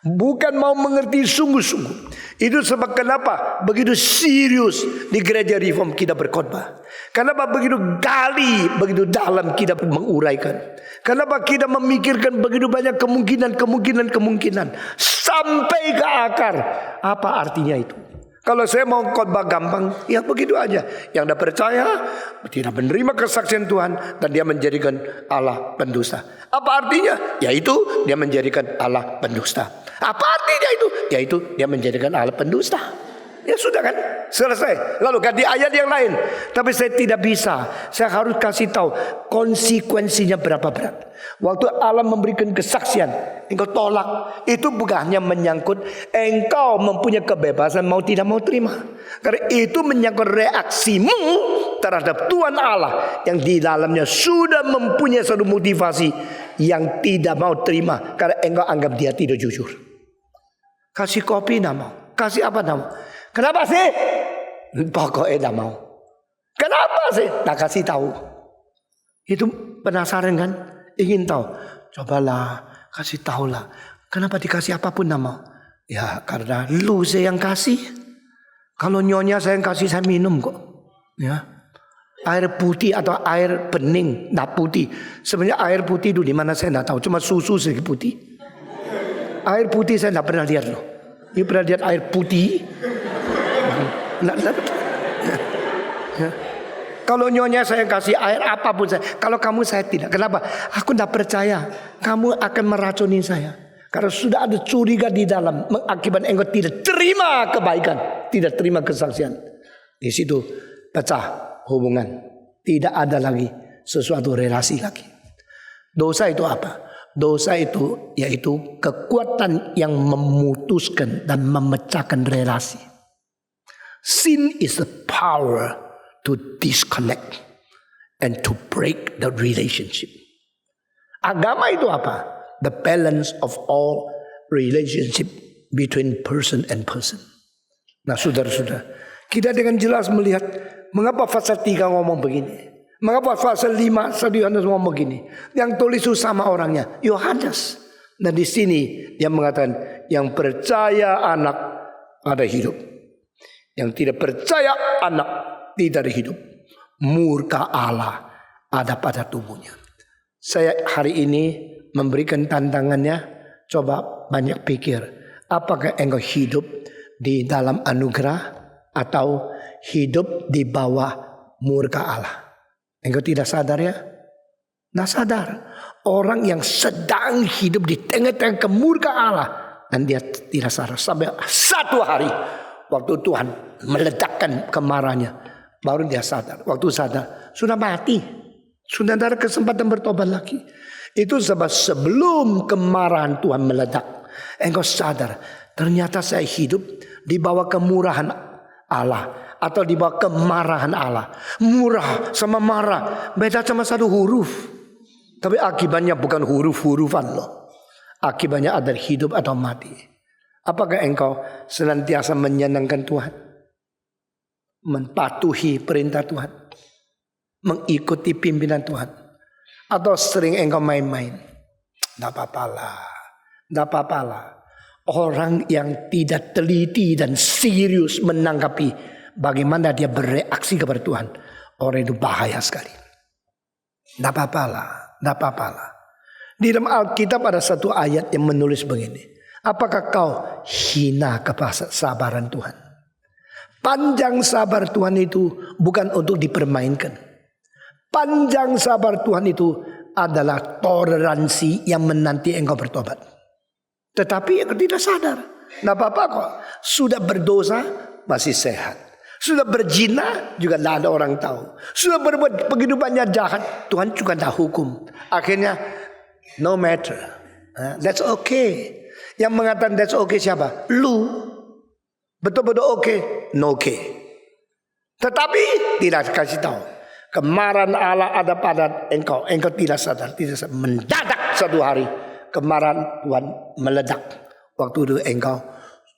Bukan mau mengerti sungguh-sungguh. Itu sebab kenapa begitu serius di gereja reform kita berkhotbah. Kenapa begitu gali, begitu dalam kita menguraikan. Kenapa kita memikirkan begitu banyak kemungkinan sampai ke akar. Apa artinya itu? Kalau saya mau khotbah gampang, ya begitu aja. Yang tidak percaya, tidak menerima kesaksian Tuhan, dan dia menjadikan Allah pendusta. Apa artinya? Yaitu dia menjadikan Allah pendusta. Apa artinya itu? Yaitu dia menjadikan Allah pendusta. Ya sudah kan, selesai. Lalu ganti ayat yang lain. Tapi saya tidak bisa. Saya harus kasih tahu konsekuensinya berapa berat. Waktu Allah memberikan kesaksian, engkau tolak. Itu bukan hanya menyangkut engkau mempunyai kebebasan mau tidak mau terima. Karena itu menyangkut reaksimu terhadap Tuhan Allah yang di dalamnya sudah mempunyai satu motivasi yang tidak mau terima. Karena engkau anggap dia tidak jujur. Kasih kopi tidak mau. Kasih apa tidak mau. Kenapa sih? Pokoknya tidak mau. Kenapa sih? Tak kasih tahu. Itu penasaran kan? Ingin tahu. Cobalah, kasih tahulah. Kenapa dikasih apapun tidak mau? Ya karena lu saya yang kasih. Kalau nyonya saya yang kasih, saya minum kok. Ya. Air putih atau air bening, tidak putih. Sebenarnya air putih itu di mana saya tidak tahu. Cuma susu sedikit putih. Air putih saya tidak pernah lihat loh. Ini pernah lihat air putih? Ya. Kalau nyonya saya kasih air apapun saya. Kalau kamu saya tidak. Kenapa? Aku tidak percaya kamu akan meracuni saya. Karena sudah ada curiga di dalam. Mengakibatkan engkau tidak terima kebaikan, tidak terima kesaksian. Di situ pecah hubungan. Tidak ada lagi sesuatu relasi lagi. Dosa itu apa? Dosa itu yaitu kekuatan yang memutuskan dan memecahkan relasi. Sin is the power to disconnect and to break the relationship. Agama itu apa? The balance of all relationship between person and person. Nah, saudara-saudara, kita dengan jelas melihat mengapa pasal 3 ngomong begini. Mengapa pasal 5 1 Yohanes ngomong begini. Yang tulis itu sama orangnya, Yohanes. Dan di sini dia mengatakan yang percaya anak ada hidup. Yang tidak percaya anak tidak ada hidup. Murka Allah ada pada tubuhnya. Saya hari ini memberikan tantangannya, coba banyak pikir. Apakah engkau hidup di dalam anugerah atau hidup di bawah murka Allah? Engkau tidak sadar ya? Tidak sadar. Orang yang sedang hidup di tengah-tengah kemurka Allah dan dia tidak sadar. Sampai satu hari waktu Tuhan meledakkan kemarahannya, baru dia sadar. Waktu sadar sudah mati. Sudah ada kesempatan bertobat lagi. Itu sebab sebelum kemarahan Tuhan meledak, engkau sadar ternyata saya hidup di bawah kemurahan Allah. Atau di bawah kemarahan Allah. Murah sama marah beda sama satu huruf. Tapi akibatnya bukan huruf-hurufan loh. Akibatnya ada hidup atau mati. Apakah engkau senantiasa menyenangkan Tuhan? Mematuhi perintah Tuhan? Mengikuti pimpinan Tuhan? Atau sering engkau main-main? Tidak apa-apalah. Tidak apa-apalah. Orang yang tidak teliti dan serius menanggapi bagaimana dia bereaksi kepada Tuhan, orang itu bahaya sekali. Tidak apa-apalah, tidak apa-apalah. Di dalam Alkitab ada satu ayat yang menulis begini. Apakah kau hina kesabaran Tuhan? Panjang sabar Tuhan itu bukan untuk dipermainkan. Panjang sabar Tuhan itu adalah toleransi yang menanti engkau bertobat. Tetapi engkau tidak sadar. Tidak apa-apa kok. Sudah berdosa masih sehat. Sudah berzina juga tidak ada orang tahu. Sudah berbuat penghidupannya jahat, Tuhan juga tidak hukum. Akhirnya no matter, that's okay. Yang mengatakan that's okay siapa? Lu. Betul-betul okay, no okay. Tetapi tidak kasih tahu. Kemarahan Allah ada pada engkau. Engkau tidak sadar. Mendadak satu hari kemarahan Tuhan meledak. Waktu itu engkau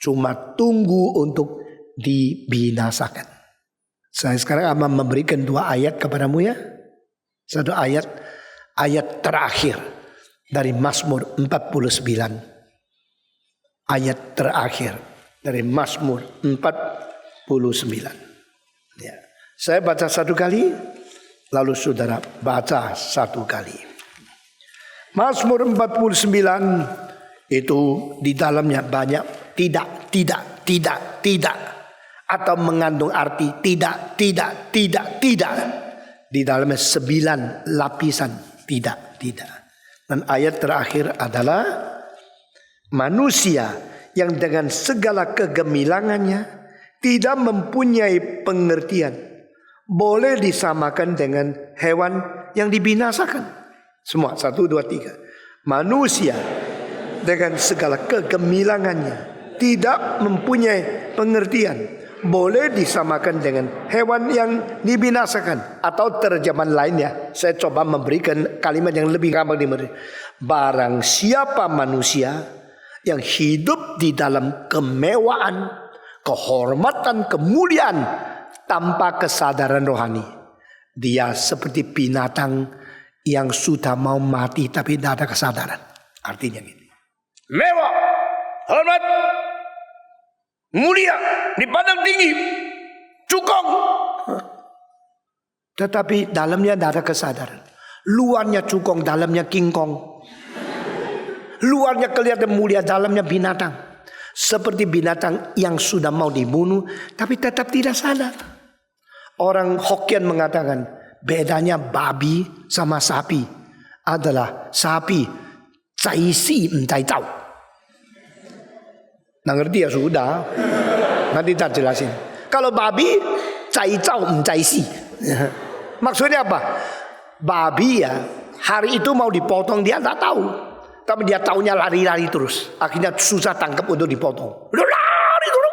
cuma tunggu untuk dibinasakan. Saya sekarang akan memberikan 2 ayat kepadamu ya. Satu ayat terakhir dari Mazmur 49. Ayat terakhir dari Mazmur 49. Ya. Saya baca satu kali, lalu saudara baca satu kali. Mazmur 49 itu di dalamnya banyak tidak. Atau mengandung arti tidak. Di dalamnya 9 lapisan tidak. Dan ayat terakhir adalah manusia yang dengan segala kegemilangannya tidak mempunyai pengertian boleh disamakan dengan hewan yang dibinasakan. Semua 1, 2, 3. Manusia dengan segala kegemilangannya tidak mempunyai pengertian boleh disamakan dengan hewan yang dibinasakan. Atau terjemahan lainnya, saya coba memberikan kalimat yang lebih gampang dimengerti. Barang siapa manusia yang hidup di dalam kemewahan, kehormatan, kemuliaan tanpa kesadaran rohani, dia seperti binatang yang sudah mau mati tapi tidak ada kesadaran. Artinya gini, mewah, hormat, mulia, dipandang tinggi, cukong, tetapi dalamnya tidak ada kesadaran. Luarnya cukong, dalamnya kingkong. Luarnya kelihatan mulia, dalamnya binatang. Seperti binatang yang sudah mau dibunuh tapi tetap tidak sadar. Orang Hokkien mengatakan bedanya babi sama sapi adalah sapi cai si mentai tahu. Nah, ngerti ya sudah. Nanti tak jelasin. Kalau babi cai cao mentai si. Maksudnya apa? Babi ya hari itu mau dipotong dia tak tahu. Tapi dia taunya lari-lari terus. Akhirnya susah tangkap untuk dipotong. Lari terus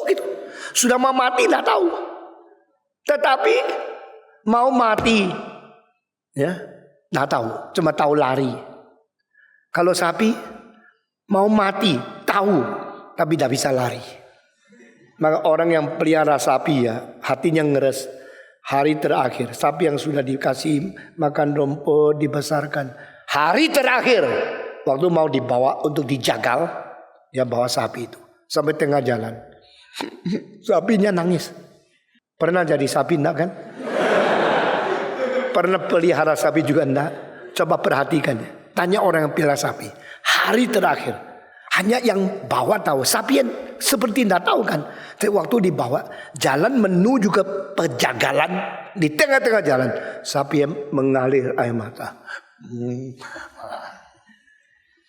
gitu. Sudah mau mati tak tahu. Tetapi mau mati ya, tak tahu, cuma tahu lari. Kalau sapi mau mati tahu, tapi tidak bisa lari. Maka orang yang pelihara sapi ya, hatinya ngeres. Hari terakhir, sapi yang sudah dikasih makan rumput, dibesarkan. Hari terakhir, waktu mau dibawa untuk dijagal, ya bawa sapi itu sampai tengah jalan. Sapinya nangis. Pernah jadi sapi enggak kan? Pernah pelihara sapi juga enggak? Coba perhatikan. Tanya orang yang pelihara sapi. Hari terakhir, hanya yang bawa tahu. Sapi yang seperti enggak tahu kan. Tapi waktu dibawa jalan menuju ke pejagalan, di tengah-tengah jalan sapi yang mengalir air mata.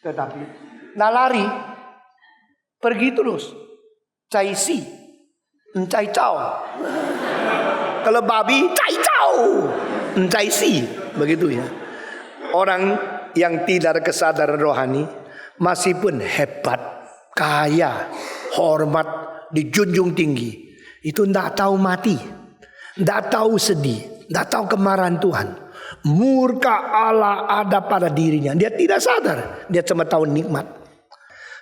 Tetapi nah lari, pergi terus. Cai si, cai cao. Kalau babi cai cao, cai si, begitu ya. Orang yang tidak ada kesadaran rohani masih pun hebat, kaya, hormat, dijunjung tinggi. Itu tidak tahu mati, tidak tahu sedih, tidak tahu kemarahan Tuhan. Murka Allah ada pada dirinya. Dia tidak sadar, dia cuma tahu nikmat.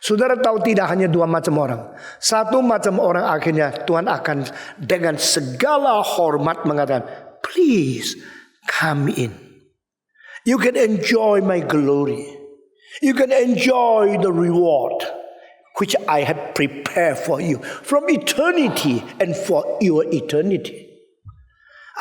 Saudara tahu tidak hanya dua macam orang. Satu macam orang akhirnya Tuhan akan dengan segala hormat mengatakan, please come in. You can enjoy my glory. You can enjoy the reward which I had prepared for you from eternity and for your eternity.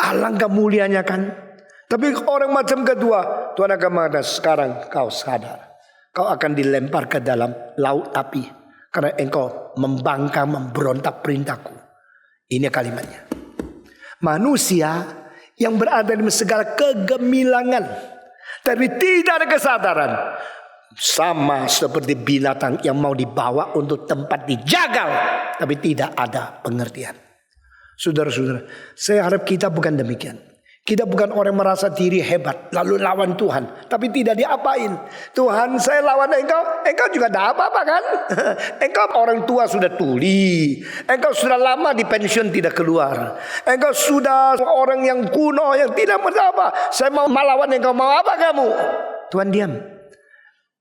Alangkah mulianya kan. Tapi orang macam kedua, Tuhan akan mengatakan, sekarang kau sadar. Kau akan dilempar ke dalam laut api. Karena engkau membangkang, memberontak perintahku. Ini kalimatnya. Manusia yang berada di segala kegemilangan. Tapi tidak ada kesadaran. Sama seperti binatang yang mau dibawa untuk tempat dijagal. Tapi tidak ada pengertian. Saudara-saudara, saya harap kita bukan demikian. Kita bukan orang merasa diri hebat lalu lawan Tuhan, tapi tidak diapain. Tuhan, saya lawan engkau, engkau juga tidak apa-apa kan? Engkau orang tua sudah tuli, engkau sudah lama di pensiun tidak keluar, engkau sudah orang yang kuno yang tidak apa. Saya mau melawan engkau, mau apa kamu? Tuhan diam.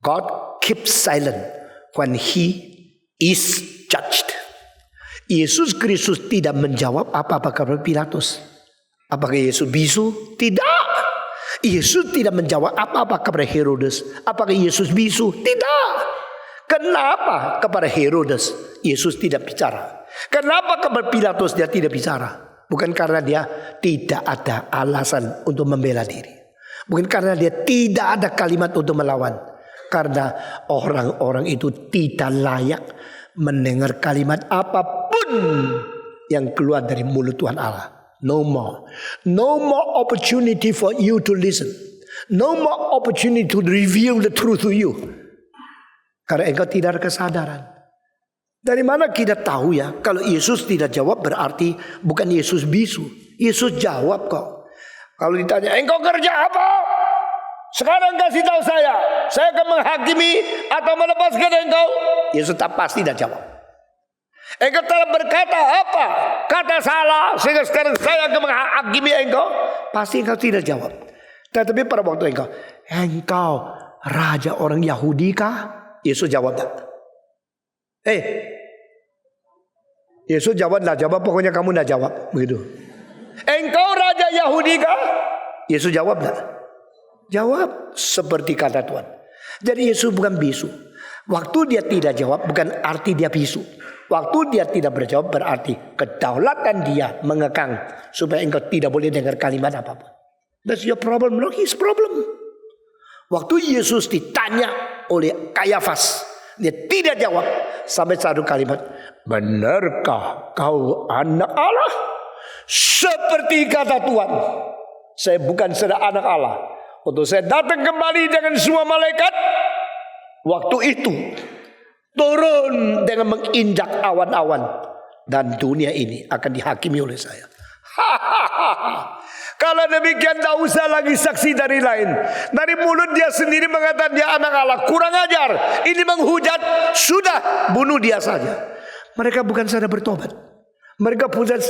God keeps silent when He is judged. Yesus Kristus tidak menjawab apa-apa kepada Pilatus. Apakah Yesus bisu? Tidak. Yesus tidak menjawab apa-apa kepada Herodes. Apakah Yesus bisu? Tidak. Kenapa kepada Herodes Yesus tidak bicara? Kenapa kepada Pilatus dia tidak bicara? Bukan karena dia tidak ada alasan untuk membela diri. Bukan karena dia tidak ada kalimat untuk melawan. Karena orang-orang itu tidak layak mendengar kalimat apapun yang keluar dari mulut Tuhan Allah. No more. No more opportunity for you to listen. No more opportunity to reveal the truth to you. Karena engkau tidak ada kesadaran. Dari mana kita tahu ya? Kalau Yesus tidak jawab berarti bukan Yesus bisu. Yesus jawab kok. Kalau ditanya, engkau kerja apa? Sekarang kasih tahu saya. Saya akan menghakimi atau melepaskan engkau. Yesus tak pasti tidak jawab. Engkau telah berkata apa? Kata salah sehingga sekarang saya akan menghakimi engkau. Pasti engkau tidak jawab. Tetapi pada waktu engkau raja orang Yahudi kah? Yesus jawab tak? Yesus jawab tak jawab, pokoknya kamu tak jawab. Begitu. Engkau raja Yahudi kah? Yesus jawab tak? Jawab seperti kata Tuhan. Jadi Yesus bukan bisu. Waktu dia tidak jawab bukan arti dia bisu. Waktu dia tidak berjawab berarti kedaulatan dia mengekang supaya engkau tidak boleh dengar kalimat apapun. That's your problem, not his problem. Waktu Yesus ditanya oleh Kayafas, dia tidak jawab sampai satu kalimat, benarkah kau anak Allah? Seperti kata Tuhan, saya bukan sedang anak Allah. Untuk saya datang kembali dengan semua malaikat, waktu itu turun dengan menginjak awan-awan dan dunia ini akan dihakimi oleh saya. Kalau demikian tak usah lagi saksi dari lain. Dari mulut dia sendiri mengatakan dia anak Allah. Kurang ajar. Ini menghujat. Sudah, bunuh dia saja. Mereka bukan sadar bertobat. Mereka punya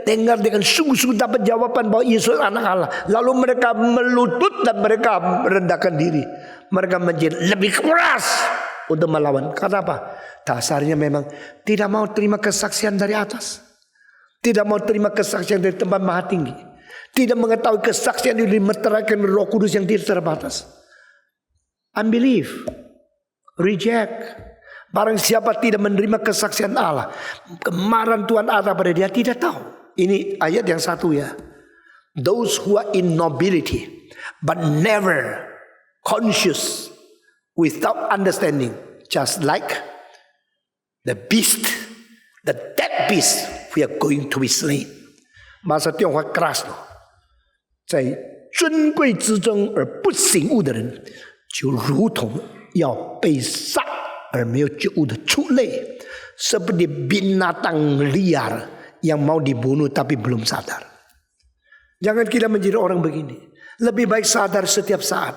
dengar dengan sungguh-sungguh dapat jawaban bahwa Yesus anak Allah. Lalu mereka melutut dan mereka merendahkan diri. Mereka menjadi lebih keras untuk melawan. Kenapa? Dasarnya memang tidak mau terima kesaksian dari atas. Tidak mau terima kesaksian dari tempat maha tinggi. Tidak mengetahui kesaksian yang dimeteraikan Roh Kudus yang tidak terbatas. Unbelief, reject. Barang siapa tidak menerima kesaksian Allah, kemarahan Tuhan Allah pada dia, tidak tahu. Ini ayat yang satu ya. Those who are in nobility but never conscious, without understanding, just like the beast, the dead beast, we are going to be slain. Bahasa Tionghoa keras loh. 在尊贵之中而不醒悟的人，就如同要被杀而没有觉悟的畜类， seperti binatang liar yang mau dibunuh tapi belum sadar. Jangan kita menjadi orang begini. Lebih baik sadar setiap saat.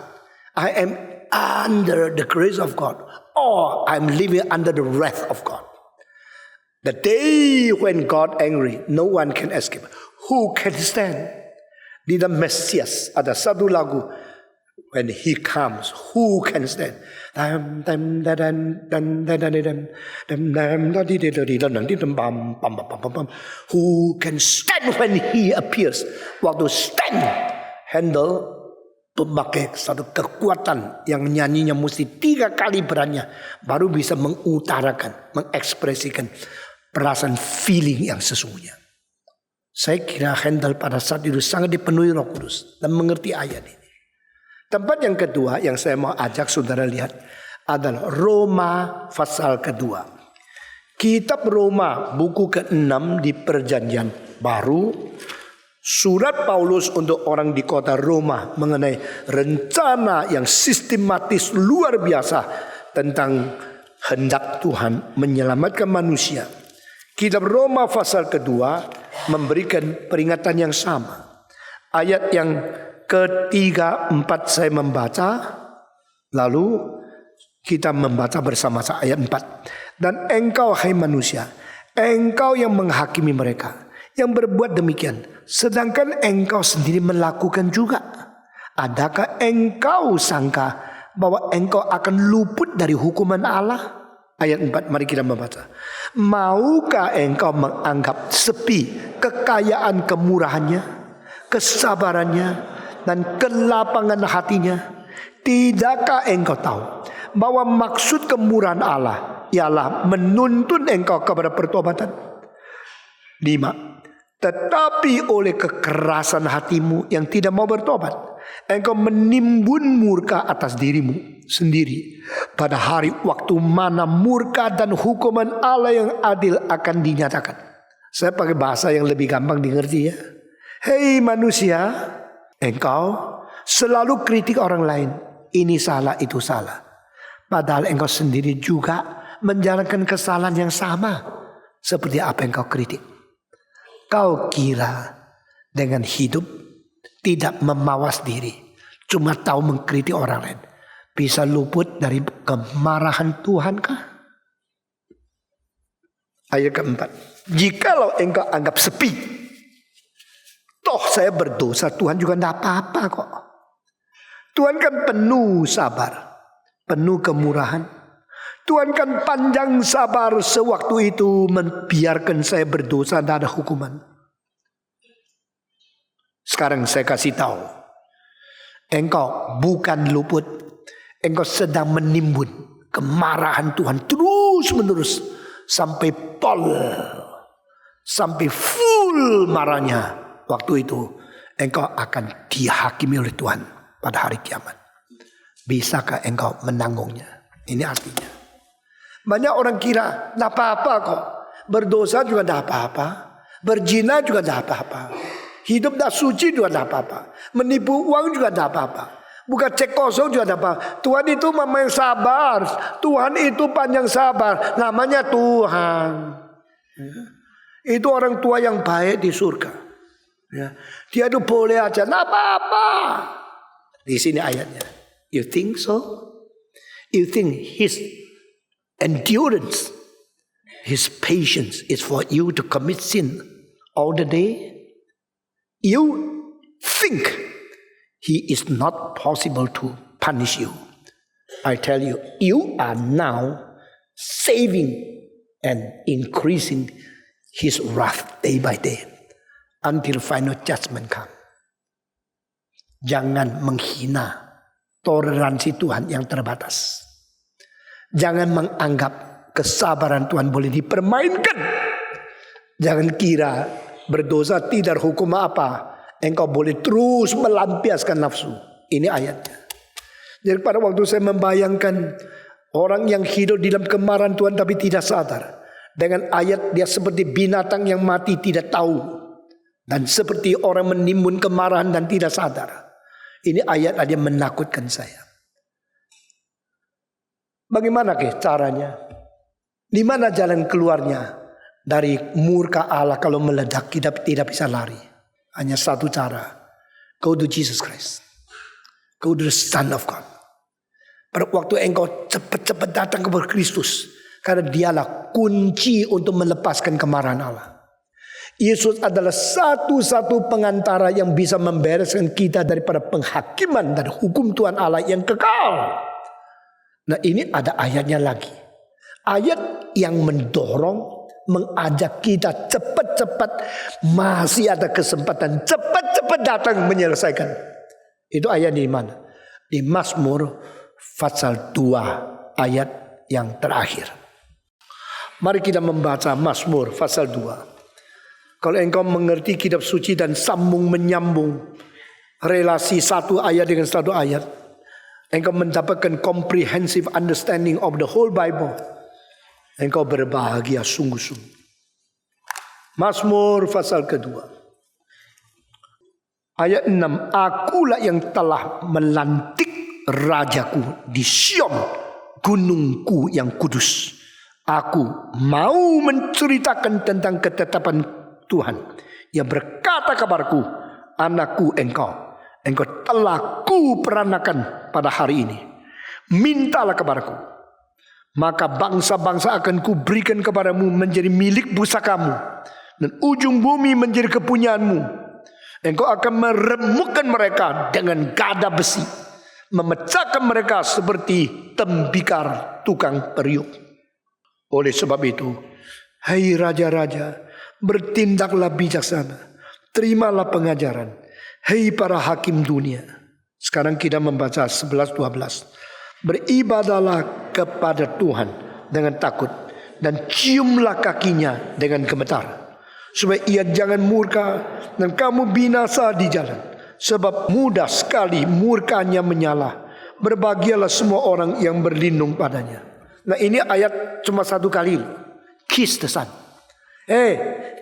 I am under the grace of God, or I'm living under the wrath of God. The day when God angry, no one can escape. Who can stand? Di dalam Mesias ada satu lagu, when he comes, who can stand? Who can stand when he appears? Waktu stand, handle memakai satu kekuatan yang nyanyinya mesti 3 kali berannya baru bisa mengutarakan, mengekspresikan perasaan feeling yang sesungguhnya. Saya kira Handel pada saat itu sangat dipenuhi Roh Kudus dan mengerti ayat ini. Tempat yang kedua yang saya mau ajak saudara lihat adalah Roma pasal kedua. Kitab Roma buku ke-6 di Perjanjian Baru. Surat Paulus untuk orang di kota Roma mengenai rencana yang sistematis luar biasa tentang hendak Tuhan menyelamatkan manusia. Kitab Roma pasal kedua memberikan peringatan yang sama. Ayat yang ketiga, 4 saya membaca. Lalu kita membaca bersama-sama ayat 4. Dan engkau hai manusia, engkau yang menghakimi mereka, yang berbuat demikian, sedangkan engkau sendiri melakukan juga. Adakah engkau sangka bahwa engkau akan luput dari hukuman Allah? Ayat 4, mari kita membaca. Maukah engkau menganggap sepi kekayaan kemurahannya, kesabarannya, dan kelapangan hatinya? Tidakkah engkau tahu bahwa maksud kemurahan Allah ialah menuntun engkau kepada pertobatan? 5. Tetapi oleh kekerasan hatimu yang tidak mau bertobat, engkau menimbun murka atas dirimu sendiri pada hari waktu mana murka dan hukuman Allah yang adil akan dinyatakan. Saya pakai bahasa yang lebih gampang dimengerti ya. Hei manusia, engkau selalu kritik orang lain. Ini salah, itu salah. Padahal engkau sendiri juga menjalankan kesalahan yang sama seperti apa yang kau kritik. Kau kira dengan hidup tidak memawas diri, cuma tahu mengkritik orang lain, bisa luput dari kemarahan Tuhan kah? Ayat keempat. Jikalau engkau anggap sepi, toh saya berdosa, Tuhan juga tidak apa-apa kok. Tuhan kan penuh sabar, penuh kemurahan. Tuhan kan panjang sabar sewaktu itu membiarkan saya berdosa, tidak ada hukuman. Sekarang saya kasih tahu, engkau bukan luput, engkau sedang menimbun kemarahan Tuhan terus menerus sampai pol, sampai full marahnya. Waktu itu engkau akan dihakimi oleh Tuhan pada hari kiamat. Bisakah engkau menanggungnya? Ini artinya banyak orang kira tidak apa-apa kok, berdosa juga tidak apa-apa, berzina juga tidak apa-apa, hidup tidak suci juga tidak apa-apa, menipu uang juga tidak apa-apa, buka cek kosong juga tidak apa-apa. Tuhan itu mama yang sabar, Tuhan itu panjang sabar, namanya Tuhan. Itu orang tua yang baik di surga. Ya. Dia itu boleh aja, nggak apa-apa. Di sini ayatnya. You think so? You think his endurance, his patience is for you to commit sin all the day? You think he is not possible to punish you. I tell you, you are now saving and increasing his wrath day by day until final judgment come. Jangan menghina toleransi Tuhan yang terbatas. Jangan menganggap kesabaran Tuhan boleh dipermainkan. Jangan kira berdosa tidak hukum apa, engkau boleh terus melampiaskan nafsu. Ini ayatnya. Jadi pada waktu saya membayangkan orang yang hidup di dalam kemarahan Tuhan tapi tidak sadar. Dengan ayat dia seperti binatang yang mati tidak tahu. Dan seperti orang menimbun kemarahan dan tidak sadar. Ini ayat aja menakutkan saya. Bagaimana caranya? Di mana jalan keluarnya dari murka Allah kalau meledak kita tidak bisa lari? Hanya satu cara. Go to Jesus Christ. Go to the Son of God. Pada waktu engkau cepat-cepat datang kepada Kristus, karena dialah kunci untuk melepaskan kemarahan Allah. Yesus adalah satu-satu pengantara yang bisa membereskan kita daripada penghakiman dan hukum Tuhan Allah yang kekal. Nah, ini ada ayatnya lagi. Ayat yang mendorong, mengajak kita cepat-cepat, masih ada kesempatan cepat-cepat datang menyelesaikan. Itu ayat di mana? Di Mazmur pasal 2 ayat yang terakhir. Mari kita membaca Mazmur pasal 2. Kalau engkau mengerti kitab suci dan sambung menyambung relasi satu ayat dengan satu ayat, engkau mendapatkan comprehensive understanding of the whole Bible. Engkau berbahagia sungguh-sungguh. Mazmur pasal kedua. Ayat 6. Akulah yang telah melantik rajaku di Sion, gunungku yang kudus. Aku mau menceritakan tentang ketetapan Tuhan yang berkata kepadaku, anakku engkau telah kuperanakan pada hari ini. Mintalah kepadaku, maka bangsa-bangsa akan kuberikan kepadamu menjadi milik pusakamu, dan ujung bumi menjadi kepunyaanmu. Engkau akan meremukkan mereka dengan gada besi, memecahkan mereka seperti tembikar tukang periuk. Oleh sebab itu, hai raja-raja, bertindaklah bijaksana, terimalah pengajaran, hei para hakim dunia. Sekarang kita membaca 11-12. Beribadahlah kepada Tuhan dengan takut, dan ciumlah kakinya dengan gemetar, supaya ia jangan murka dan kamu binasa di jalan, sebab mudah sekali murkanya menyala. Berbahagialah semua orang yang berlindung padanya. Nah, ini ayat cuma satu kali. Kiss the Son.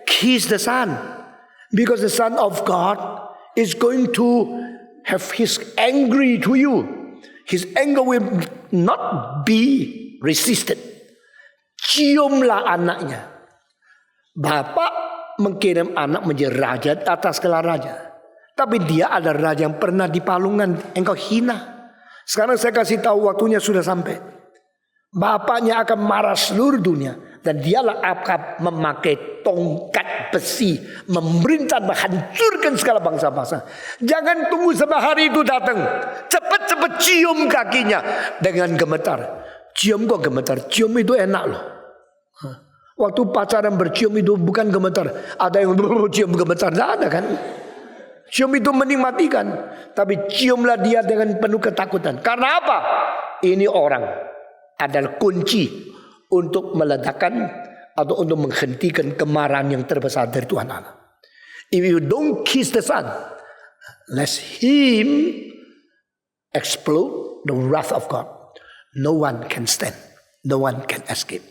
Kiss the Son, because the Son of God is going to have his angry to you. His anger will not be resisted. Ciumlah anaknya. Bapak mengirim anak menjadi raja atas segala raja, tapi dia adalah raja yang pernah dipalungan. Engkau hina. Sekarang saya kasih tahu, waktunya sudah sampai. Bapaknya akan marah seluruh dunia, dan dialah akan memakai tongkat besi, memerintah menghancurkan segala bangsa-bangsa. Jangan tunggu sampai hari itu datang. Cepat-cepat cium kakinya dengan gemetar. Cium kok gemetar? Cium itu enak loh. Waktu pacaran bercium itu bukan gemetar. Ada yang cium gemetar, tidak ada kan? Cium itu menikmatikan, tapi ciumlah dia dengan penuh ketakutan. Karena apa? Ini orang adalah kunci untuk meledakkan atau untuk menghentikan kemarahan yang terbesar dari Tuhan Allah. If you don't kiss the Son, let him explode the wrath of God. No one can stand, no one can escape.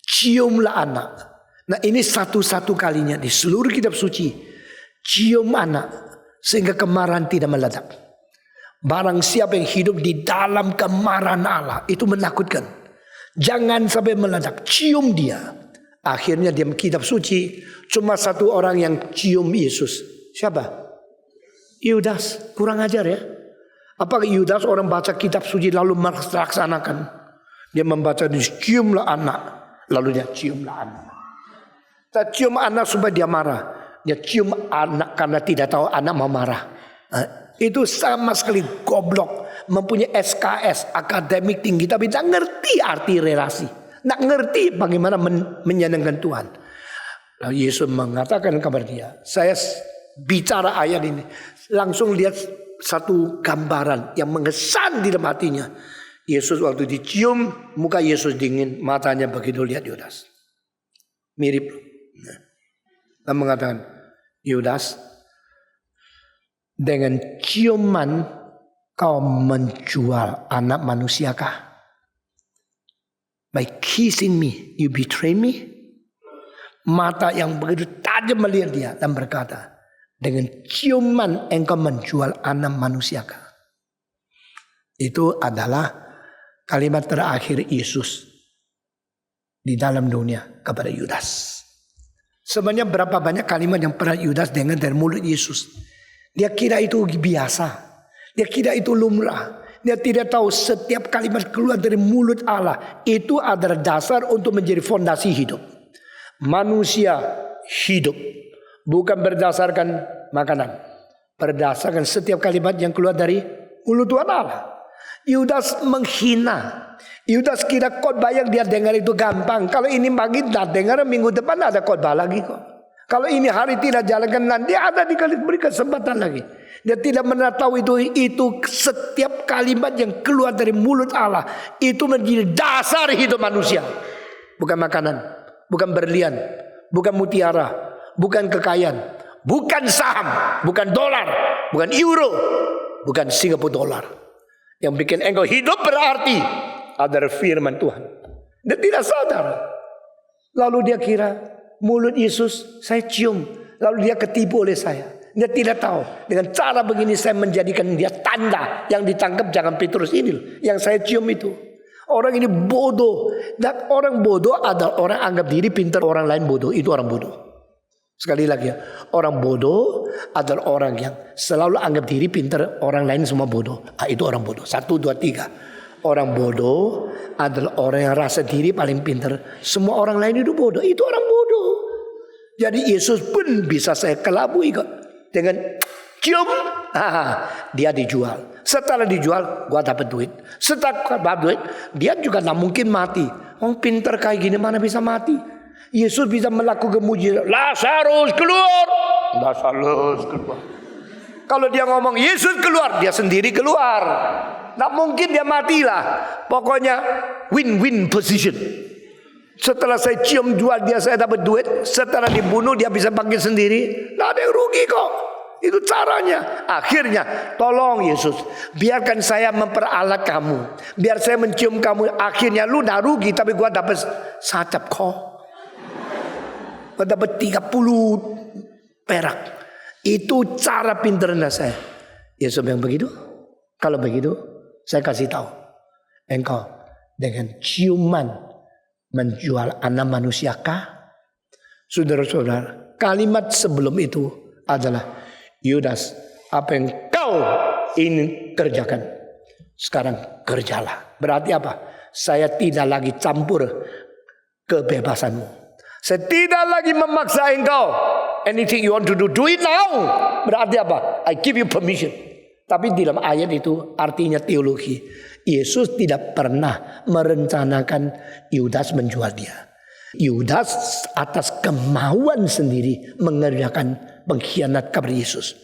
Ciumlah anak. Nah, ini satu-satu kalinya di seluruh kitab suci. Cium anak sehingga kemarahan tidak meledak. Barang siapa yang hidup di dalam kemarahan Allah, itu menakutkan. Jangan sampai meledak. Cium dia. Akhirnya di kitab suci cuma satu orang yang cium Yesus. Siapa? Yudas. Kurang ajar ya. Apakah Yudas orang baca kitab suci lalu melaksanakan? Dia membaca di ciumlah anak. Lalu dia ciumlah anak. Tak cium anak supaya dia marah. Dia cium anak karena tidak tahu anak mau marah. Itu sama sekali goblok. Mempunyai SKS, akademik tinggi, tapi tak ngerti arti relasi. Tak ngerti bagaimana menyenangkan Tuhan. Lalu Yesus mengatakan kepada dia, saya bicara ayat ini. Langsung lihat satu gambaran yang mengesan di dalam hatinya. Yesus waktu dicium, muka Yesus dingin, matanya begitu lihat Yudas. Mirip. Dan mengatakan, Yudas, dengan ciuman kau menjual anak manusiakah? By kissing me, you betray me? Mata yang begitu tajam melihat dia dan berkata, dengan ciuman engkau menjual anak manusiakah? Itu adalah kalimat terakhir Yesus di dalam dunia kepada Yudas. Sebenarnya berapa banyak kalimat yang pernah Yudas dengar dari mulut Yesus. Dia kira itu biasa. Dia kira itu lumrah. Dia tidak tahu setiap kalimat keluar dari mulut Allah itu adalah dasar untuk menjadi fondasi hidup. Manusia hidup bukan berdasarkan makanan. Berdasarkan setiap kalimat yang keluar dari mulut Tuhan Allah. Yudas menghina. Yudas kira khotbah yang dia dengar itu gampang. Kalau ini pagi tak dengar, minggu depan ada khotbah lagi kok. Kalau ini hari tidak jalankan, nanti ada diberi kesempatan lagi. Dia tidak pernah tahu itu setiap kalimat yang keluar dari mulut Allah itu menjadi dasar hidup manusia. Bukan makanan, bukan berlian, bukan mutiara, bukan kekayaan, bukan saham, bukan dolar, bukan euro, bukan Singapura dolar. Yang bikin engkau hidup berarti adalah firman Tuhan. Dia tidak sadar. Lalu dia kira mulut Yesus saya cium. Lalu dia ketipu oleh saya. Dia tidak tahu. Dengan cara begini saya menjadikan dia tanda. Yang ditangkap jangan Petrus ini. Yang saya cium itu. Orang ini bodoh. Dan orang bodoh adalah orang anggap diri pintar. Orang lain bodoh. Itu orang bodoh. Sekali lagi ya. Orang bodoh adalah orang yang selalu anggap diri pintar. Orang lain semua bodoh. Itu orang bodoh. 1, 2, 3. Orang bodoh adalah orang yang rasa diri paling pintar. Semua orang lain itu bodoh. Itu orang bodoh. Jadi Yesus pun bisa saya kelabui kok. Dengan cium, dia dijual. Setelah dijual, gua dapat duit. Setelah dapat duit, dia juga tak mungkin mati. Orang pintar kayak gini mana bisa mati? Yesus bisa melakukan mujizat. Lazarus keluar. Lazarus keluar. Kalau dia ngomong Yesus keluar, dia sendiri keluar. Tak mungkin dia matilah. Pokoknya win-win position. Setelah saya cium jual dia saya dapat duit. Setelah dibunuh dia bisa pakai sendiri. Tidak ada yang rugi kok. Itu caranya. Akhirnya tolong Yesus, biarkan saya memperalat kamu. Biar saya mencium kamu. Akhirnya lu dah rugi tapi gua dapat sacap kok. Gua dapat 30 perak. Itu cara pinternya saya. Yesus bilang begitu. Kalau begitu saya kasih tahu. Engkau dengan ciuman menjual anak manusiakah? Saudara-saudara, kalimat sebelum itu adalah Yudas, apa yang kau ingin kerjakan sekarang kerjalah. Berarti apa? Saya tidak lagi campur kebebasanmu. Saya tidak lagi memaksa engkau. Anything you want to do, do it now. Berarti apa? I give you permission. Tapi di dalam ayat itu artinya teologi. Yesus tidak pernah merencanakan Yudas menjual dia. Yudas atas kemauan sendiri mengerjakan pengkhianat kepada Yesus.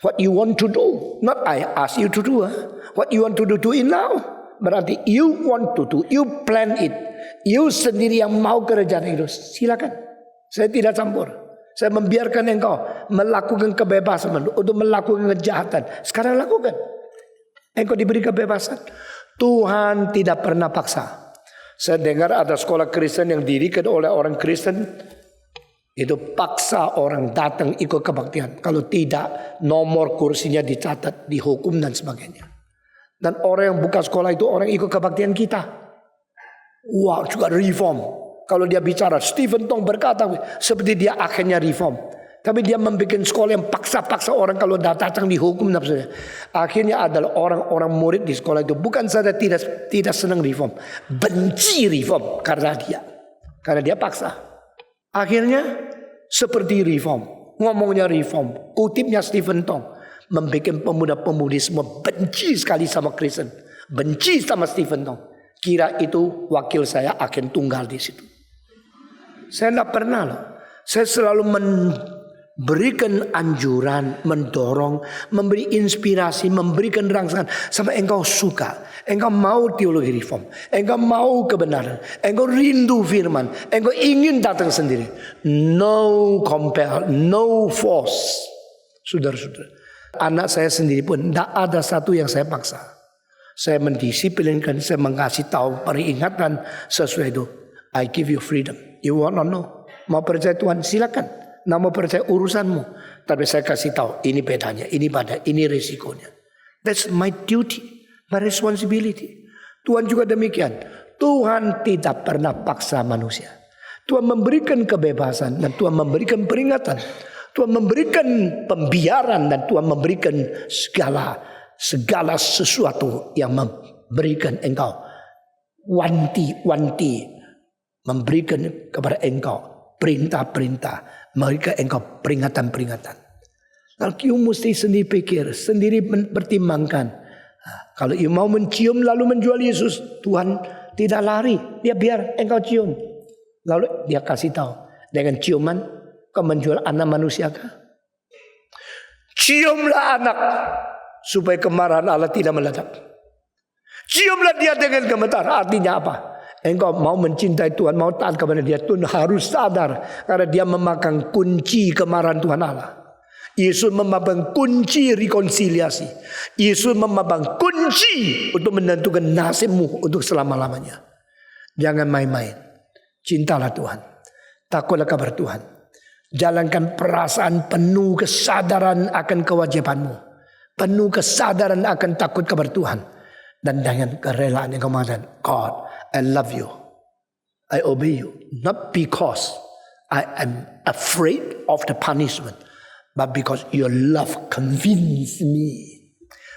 What you want to do, not I ask you to do. What you want to do it now. Berarti you want to do, you plan it. You sendiri yang mau kerjaan itu, silakan. Saya tidak campur. Saya membiarkan engkau melakukan kebebasan untuk melakukan kejahatan. Sekarang lakukan. Engkau diberi kebebasan. Tuhan tidak pernah paksa. Saya dengar ada sekolah Kristen yang didirikan oleh orang Kristen. Itu paksa orang datang ikut kebaktian. Kalau tidak, nomor kursinya dicatat, dihukum dan sebagainya. Dan orang yang buka sekolah itu orang ikut kebaktian kita. Wah, juga reform. Kalau dia bicara, Stephen Tong berkata seperti dia akhirnya reform. Tapi dia membuat sekolah yang paksa-paksa orang kalau datang dihukum. Akhirnya adalah orang-orang murid di sekolah itu bukan saja tidak senang reform, benci reform karena dia paksa. Akhirnya seperti reform, ngomongnya reform, kutipnya Stephen Tong, membuat pemuda-pemudi semua benci sekali sama Kristen, benci sama Stephen Tong. Kira itu wakil saya akan tunggal di situ. Saya tidak pernah loh. Saya selalu memberikan anjuran, mendorong, memberi inspirasi, memberikan rangsangan sampai engkau suka, engkau mau teologi reform, engkau mau kebenaran, engkau rindu firman, engkau ingin datang sendiri. No compel, no force. Saudara-saudara, anak saya sendiri pun tidak ada satu yang saya paksa. Saya mendisiplinkan, saya mengasih tahu peringatan sesuai itu. I give you freedom. You want to know? Mau percaya Tuhan silakan. Nah, mau percaya urusanmu. Tapi saya kasih tahu ini bedanya, ini risikonya. That's my duty, my responsibility. Tuhan juga demikian. Tuhan tidak pernah paksa manusia. Tuhan memberikan kebebasan dan Tuhan memberikan peringatan. Tuhan memberikan pembiaran dan Tuhan memberikan segala sesuatu yang memberikan engkau wanti-wanti, memberikan kepada engkau perintah-perintah, memberikan engkau peringatan-peringatan. Lalu you mesti sendiri pikir, sendiri pertimbangkan. Kalau you mau mencium lalu menjual Yesus, Tuhan tidak lari, dia biar engkau cium. Lalu dia kasih tahu, dengan ciuman kau menjual anak manusia kah? Ciumlah anak supaya kemarahan Allah tidak meledak. Ciumlah dia dengan gemetar. Artinya apa? Engkau mau mencintai Tuhan, mau taat kepada dia, Tuhan harus sadar karena dia memakan kunci kemarahan Tuhan Allah. Yesus memakan kunci rekonsiliasi. Yesus memakan kunci untuk menentukan nasibmu untuk selama-lamanya. Jangan main-main. Cintalah Tuhan. Takutlah kepada Tuhan. Jalankan perasaan penuh kesadaran akan kewajibanmu. Penuh kesadaran akan takut kepada Tuhan. Dan dengan kerelaan yang kau mengatakan, God, I love you. I obey you. Not because I am afraid of the punishment. But because your love convince me.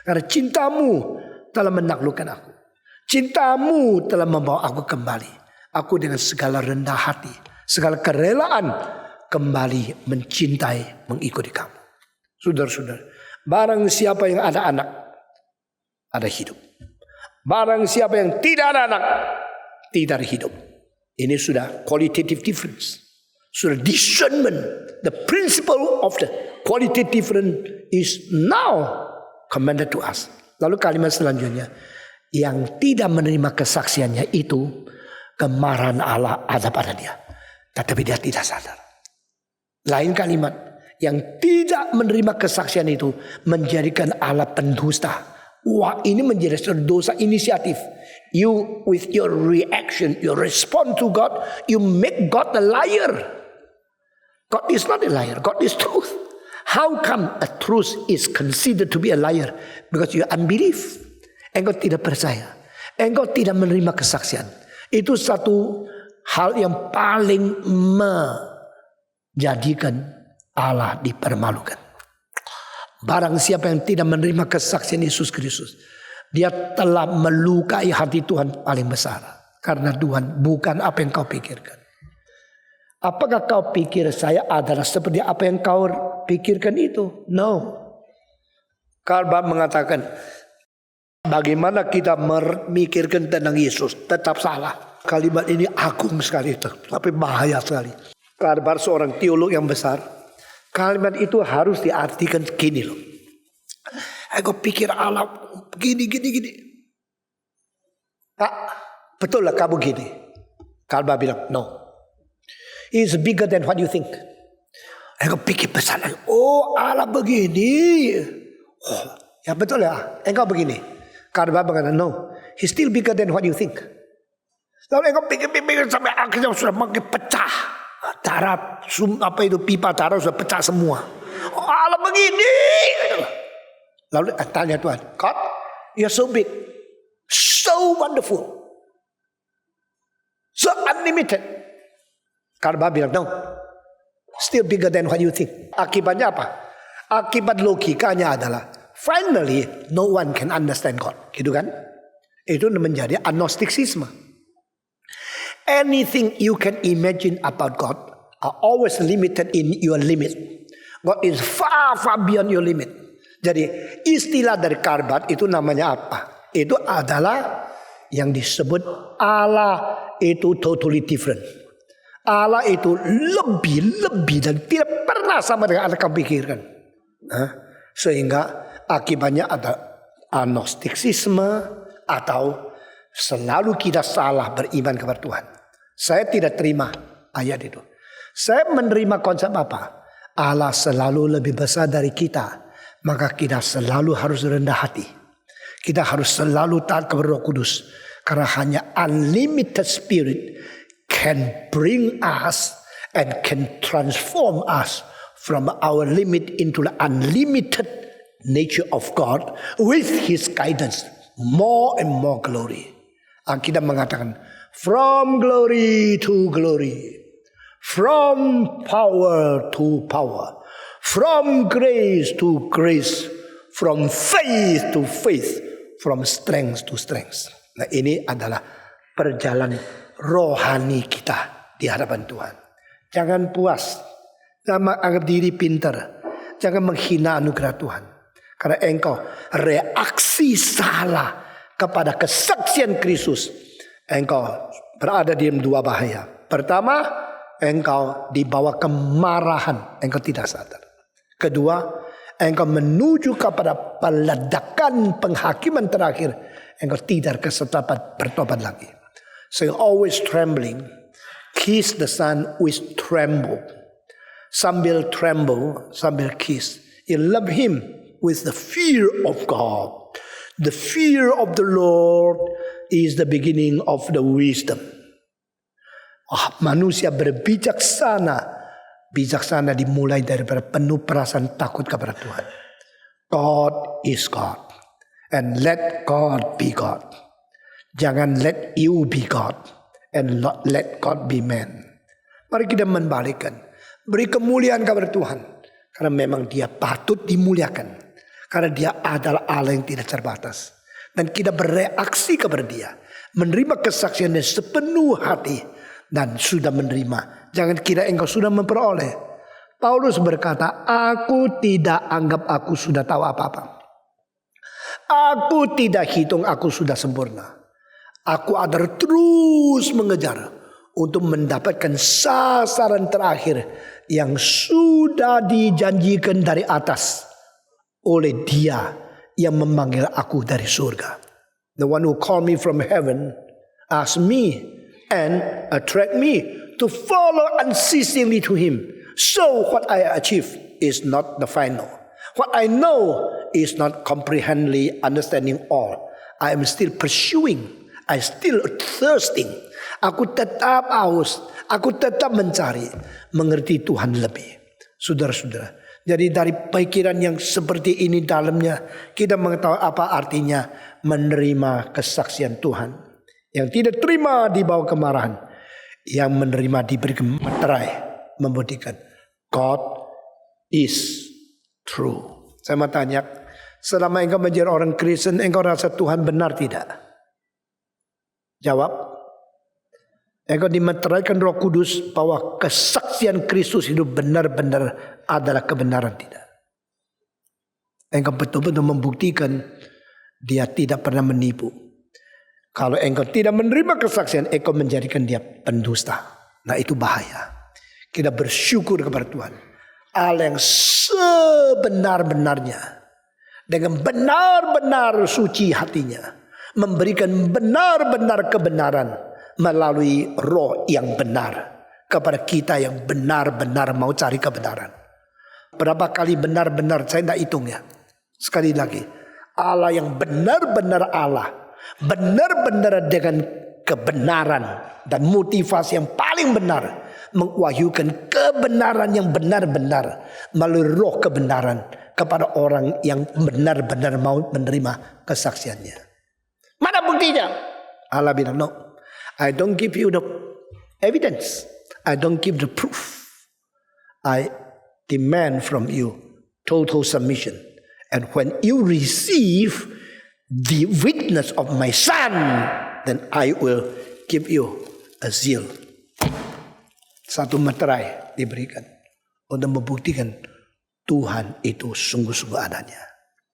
Karena cintamu telah menaklukkan aku. Cintamu telah membawa aku kembali. Aku dengan segala rendah hati, segala kerelaan kembali mencintai, mengikuti kamu. Saudara-saudara, barang siapa yang ada anak, ada hidup. Barang siapa yang tidak ada anak, tidak ada hidup. Ini sudah qualitative difference. Sudah discernment. The principle of the qualitative difference is now commanded to us. Lalu kalimat selanjutnya, yang tidak menerima kesaksiannya itu kemarahan Allah ada pada dia. Tetapi dia tidak sadar. Lain kalimat, yang tidak menerima kesaksian itu menjadikan Allah pendusta. Wah, ini menjadi dosa inisiatif. You with your reaction, your response to God, you make God a liar. God is not a liar. God is truth. How come a truth is considered to be a liar? Because you unbelief. Engkau tidak percaya. Engkau tidak menerima kesaksian. Itu satu hal yang paling menjadikan Allah dipermalukan. Barang siapa yang tidak menerima kesaksian Yesus Kristus, dia telah melukai hati Tuhan paling besar. Karena Tuhan bukan apa yang kau pikirkan. Apakah kau pikir saya adalah seperti apa yang kau pikirkan itu? No. Kalbar mengatakan, bagaimana kita memikirkan tentang Yesus tetap salah. Kalimat ini agung sekali, tapi bahaya sekali. Kalbar seorang teolog yang besar. Kalimat itu harus diartikan gini loh. Aku pikir Allah gini. Pak, betul lah kamu gini. Kalbar bilang, no. He is bigger than what you think. Aku pikir besar lagi. Oh, Allah begini. Oh, ya betul ya. Engkau begini. Kalbar berkata, no. He still bigger than what you think. Lalu engkau pikir sampai akhirnya sudah makin pecah. Darah, pipa darah sudah pecah semua. Oh, Allah begini. Lalu tanya Tuhan, God, you're so big, so wonderful, so unlimited. Kalbar bilang, no, Still bigger than what you think. Akibatnya apa? Akibat logikanya adalah finally no one can understand God. Gitu kan? Itu menjadi agnosticism. Anything you can imagine about God are always limited in your limit. God is far beyond your limit. Jadi istilah dari Karbat itu namanya apa? Itu adalah yang disebut Allah itu totally different. Allah itu lebih dan tidak pernah sama dengan Anda pikirkan. Sehingga akibatnya ada agnosticisme atau selalu kita salah beriman kepada Tuhan. Saya tidak terima ayat itu. Saya menerima konsep apa? Allah selalu lebih besar dari kita. Maka kita selalu harus rendah hati. Kita harus selalu taat kepada Roh Kudus. Karena hanya unlimited spirit can bring us and can transform us from our limit into the unlimited nature of God with His guidance. More and more glory. Alkitab mengatakan, from glory to glory. From power to power. From grace to grace. From faith to faith. From strength to strength. Nah, ini adalah perjalanan rohani kita di hadapan Tuhan. Jangan puas. Jangan anggap diri pintar. Jangan menghina anugerah Tuhan. Karena engkau reaksi salah kepada kesaksian Kristus. Engkau berada di dua bahaya. Pertama, engkau dibawa kemarahan. Engkau tidak sadar. Kedua, engkau menuju kepada peledakan penghakiman terakhir. Engkau tidak kesetapan bertobat lagi. So you're always trembling. Kiss the Son with tremble. Sambil tremble, sambil kiss. You love Him with the fear of God. The fear of the Lord is the beginning of the wisdom. Manusia berbijaksana. Bijaksana dimulai daripada penuh perasaan takut kepada Tuhan. God is God. And let God be God. Jangan let you be God. And not let God be man. Mari kita membalikkan. Beri kemuliaan kepada Tuhan. Karena memang Dia patut dimuliakan. Karena Dia adalah Allah yang tidak terbatas. Dan kita bereaksi kepada Dia. Menerima kesaksiannya sepenuh hati. Dan sudah menerima. Jangan kira engkau sudah memperoleh. Paulus berkata, aku tidak anggap aku sudah tahu apa-apa. Aku tidak hitung aku sudah sempurna. Aku adalah terus mengejar untuk mendapatkan sasaran terakhir yang sudah dijanjikan dari atas oleh Dia yang memanggil aku dari surga. The one who called me from heaven asked me and attract me to follow unceasingly to Him. So what I achieve is not the final. What I know is not comprehendly understanding all. I am still pursuing. I still thirsting. Aku tetap haus. Aku tetap mencari. Mengerti Tuhan lebih. Saudara-saudara. Jadi dari pikiran yang seperti ini dalamnya. Kita mengetahui apa artinya menerima kesaksian Tuhan. Yang tidak terima dibawa kemarahan. Yang menerima diberikan materai. Membuktikan. God is true. Saya mau tanya, selama engkau menjadi orang Kristen, engkau rasa Tuhan benar tidak? Jawab. Engkau dimeteraikan Roh Kudus bahwa kesaksian Kristus itu benar-benar adalah kebenaran tidak? Engkau betul-betul membuktikan Dia tidak pernah menipu. Kalau engkau tidak menerima kesaksian, engkau menjadikan Dia pendusta. Nah, itu bahaya. Kita bersyukur kepada Tuhan. Allah yang sebenar-benarnya. Dengan benar-benar suci hatinya. Memberikan benar-benar kebenaran. Melalui roh yang benar. Kepada kita yang benar-benar mau cari kebenaran. Berapa kali benar-benar saya tidak hitung ya. Sekali lagi. Allah yang benar-benar Allah. Benar-benar dengan kebenaran. Dan motivasi yang paling benar. Mengwahyukan kebenaran yang benar-benar melalui roh kebenaran kepada orang yang benar-benar mau menerima kesaksiannya. Mana buktinya? Allah bilang, no, I don't give you the evidence. I don't give the proof. I demand from you total submission. And when you receive the witness of my son, then I will give you a seal. Satu materai diberikan untuk membuktikan Tuhan itu sungguh-sungguh adanya.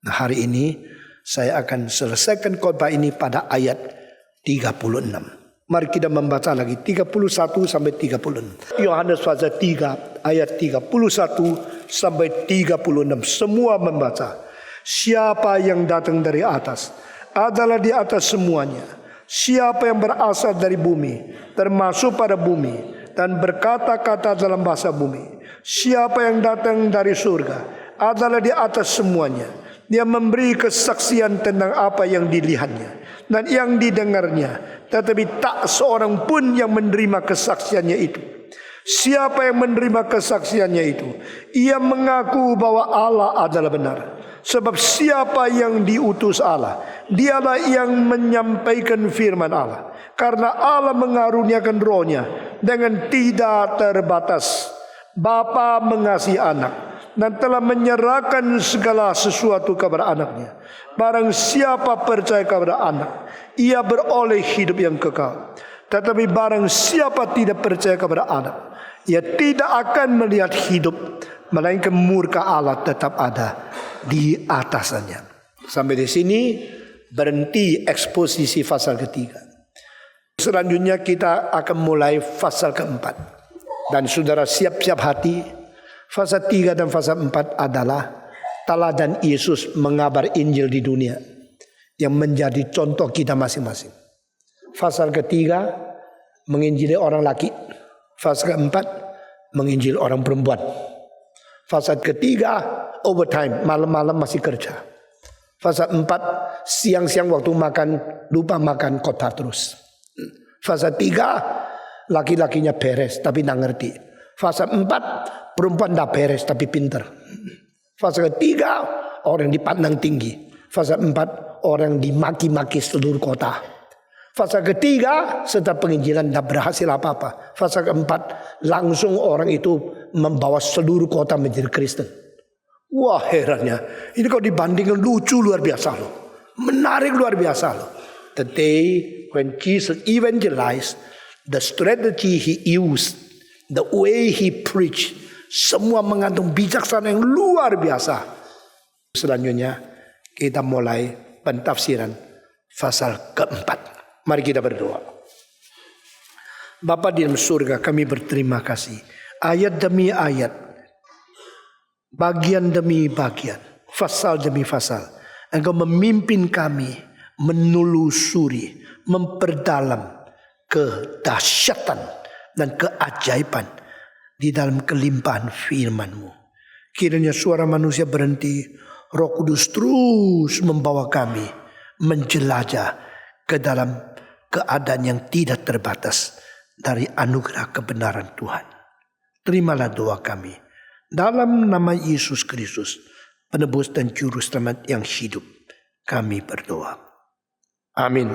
Nah, hari ini saya akan selesaikan khotbah ini pada ayat 36. Mari kita membaca lagi 31 sampai 36. Yohanes pasal 3 ayat 31 sampai 36. Semua membaca. Siapa yang datang dari atas adalah di atas semuanya. Siapa yang berasal dari bumi termasuk pada bumi dan berkata-kata dalam bahasa bumi. Siapa yang datang dari surga adalah di atas semuanya. Dia memberi kesaksian tentang apa yang dilihatnya dan yang didengarnya, tetapi tak seorang pun yang menerima kesaksiannya itu. Siapa yang menerima kesaksiannya itu, ia mengaku bahwa Allah adalah benar. Sebab siapa yang diutus Allah, dialah yang menyampaikan firman Allah. Karena Allah mengaruniakan rohnya dengan tidak terbatas. Bapa mengasihi anak dan telah menyerahkan segala sesuatu kepada anaknya. Barang siapa percaya kepada anak, ia beroleh hidup yang kekal. Tetapi barang siapa tidak percaya kepada anak, ia tidak akan melihat hidup, melainkan murka Allah tetap ada di atasnya. Sampai di sini berhenti eksposisi pasal ketiga. Selanjutnya kita akan mulai pasal keempat. Dan saudara siap-siap hati, fase 3 dan fase 4 adalah teladan Yesus mengabar Injil di dunia yang menjadi contoh kita masing-masing. Fase ketiga menginjili orang laki, fase keempat menginjili orang perempuan. Fase ketiga overtime, malam-malam masih kerja. Fase 4 siang-siang waktu makan lupa makan kotak terus. Fase 3 laki-lakinya beres tapi tidak ngerti. Fase 4 perempuan tidak beres tapi pintar. Fase ketiga orang dipandang tinggi. Fase 4 orang dimaki-maki seluruh kota. Fase ketiga setelah penginjilan tidak berhasil apa-apa. Fase keempat langsung orang itu membawa seluruh kota menjadi Kristen. Wah, herannya, ini kalau dibandingkan lucu luar biasa loh, menarik luar biasa loh. The day when Jesus evangelized, the strategy he used, the way he preached, semua mengandung bijaksana yang luar biasa. Selanjutnya kita mulai pentafsiran pasal keempat. Mari kita berdoa. Bapa di dalam surga, kami berterima kasih. Ayat demi ayat, bagian demi bagian, pasal demi pasal, Engkau memimpin kami menelusuri, memperdalam kedahsyatan dan keajaiban di dalam kelimpahan firman-Mu. Kiranya suara manusia berhenti, Roh Kudus terus membawa kami menjelajah ke dalam keadaan yang tidak terbatas dari anugerah kebenaran Tuhan. Terimalah doa kami dalam nama Yesus Kristus, penebus dan juru selamat yang hidup, kami berdoa. Amin.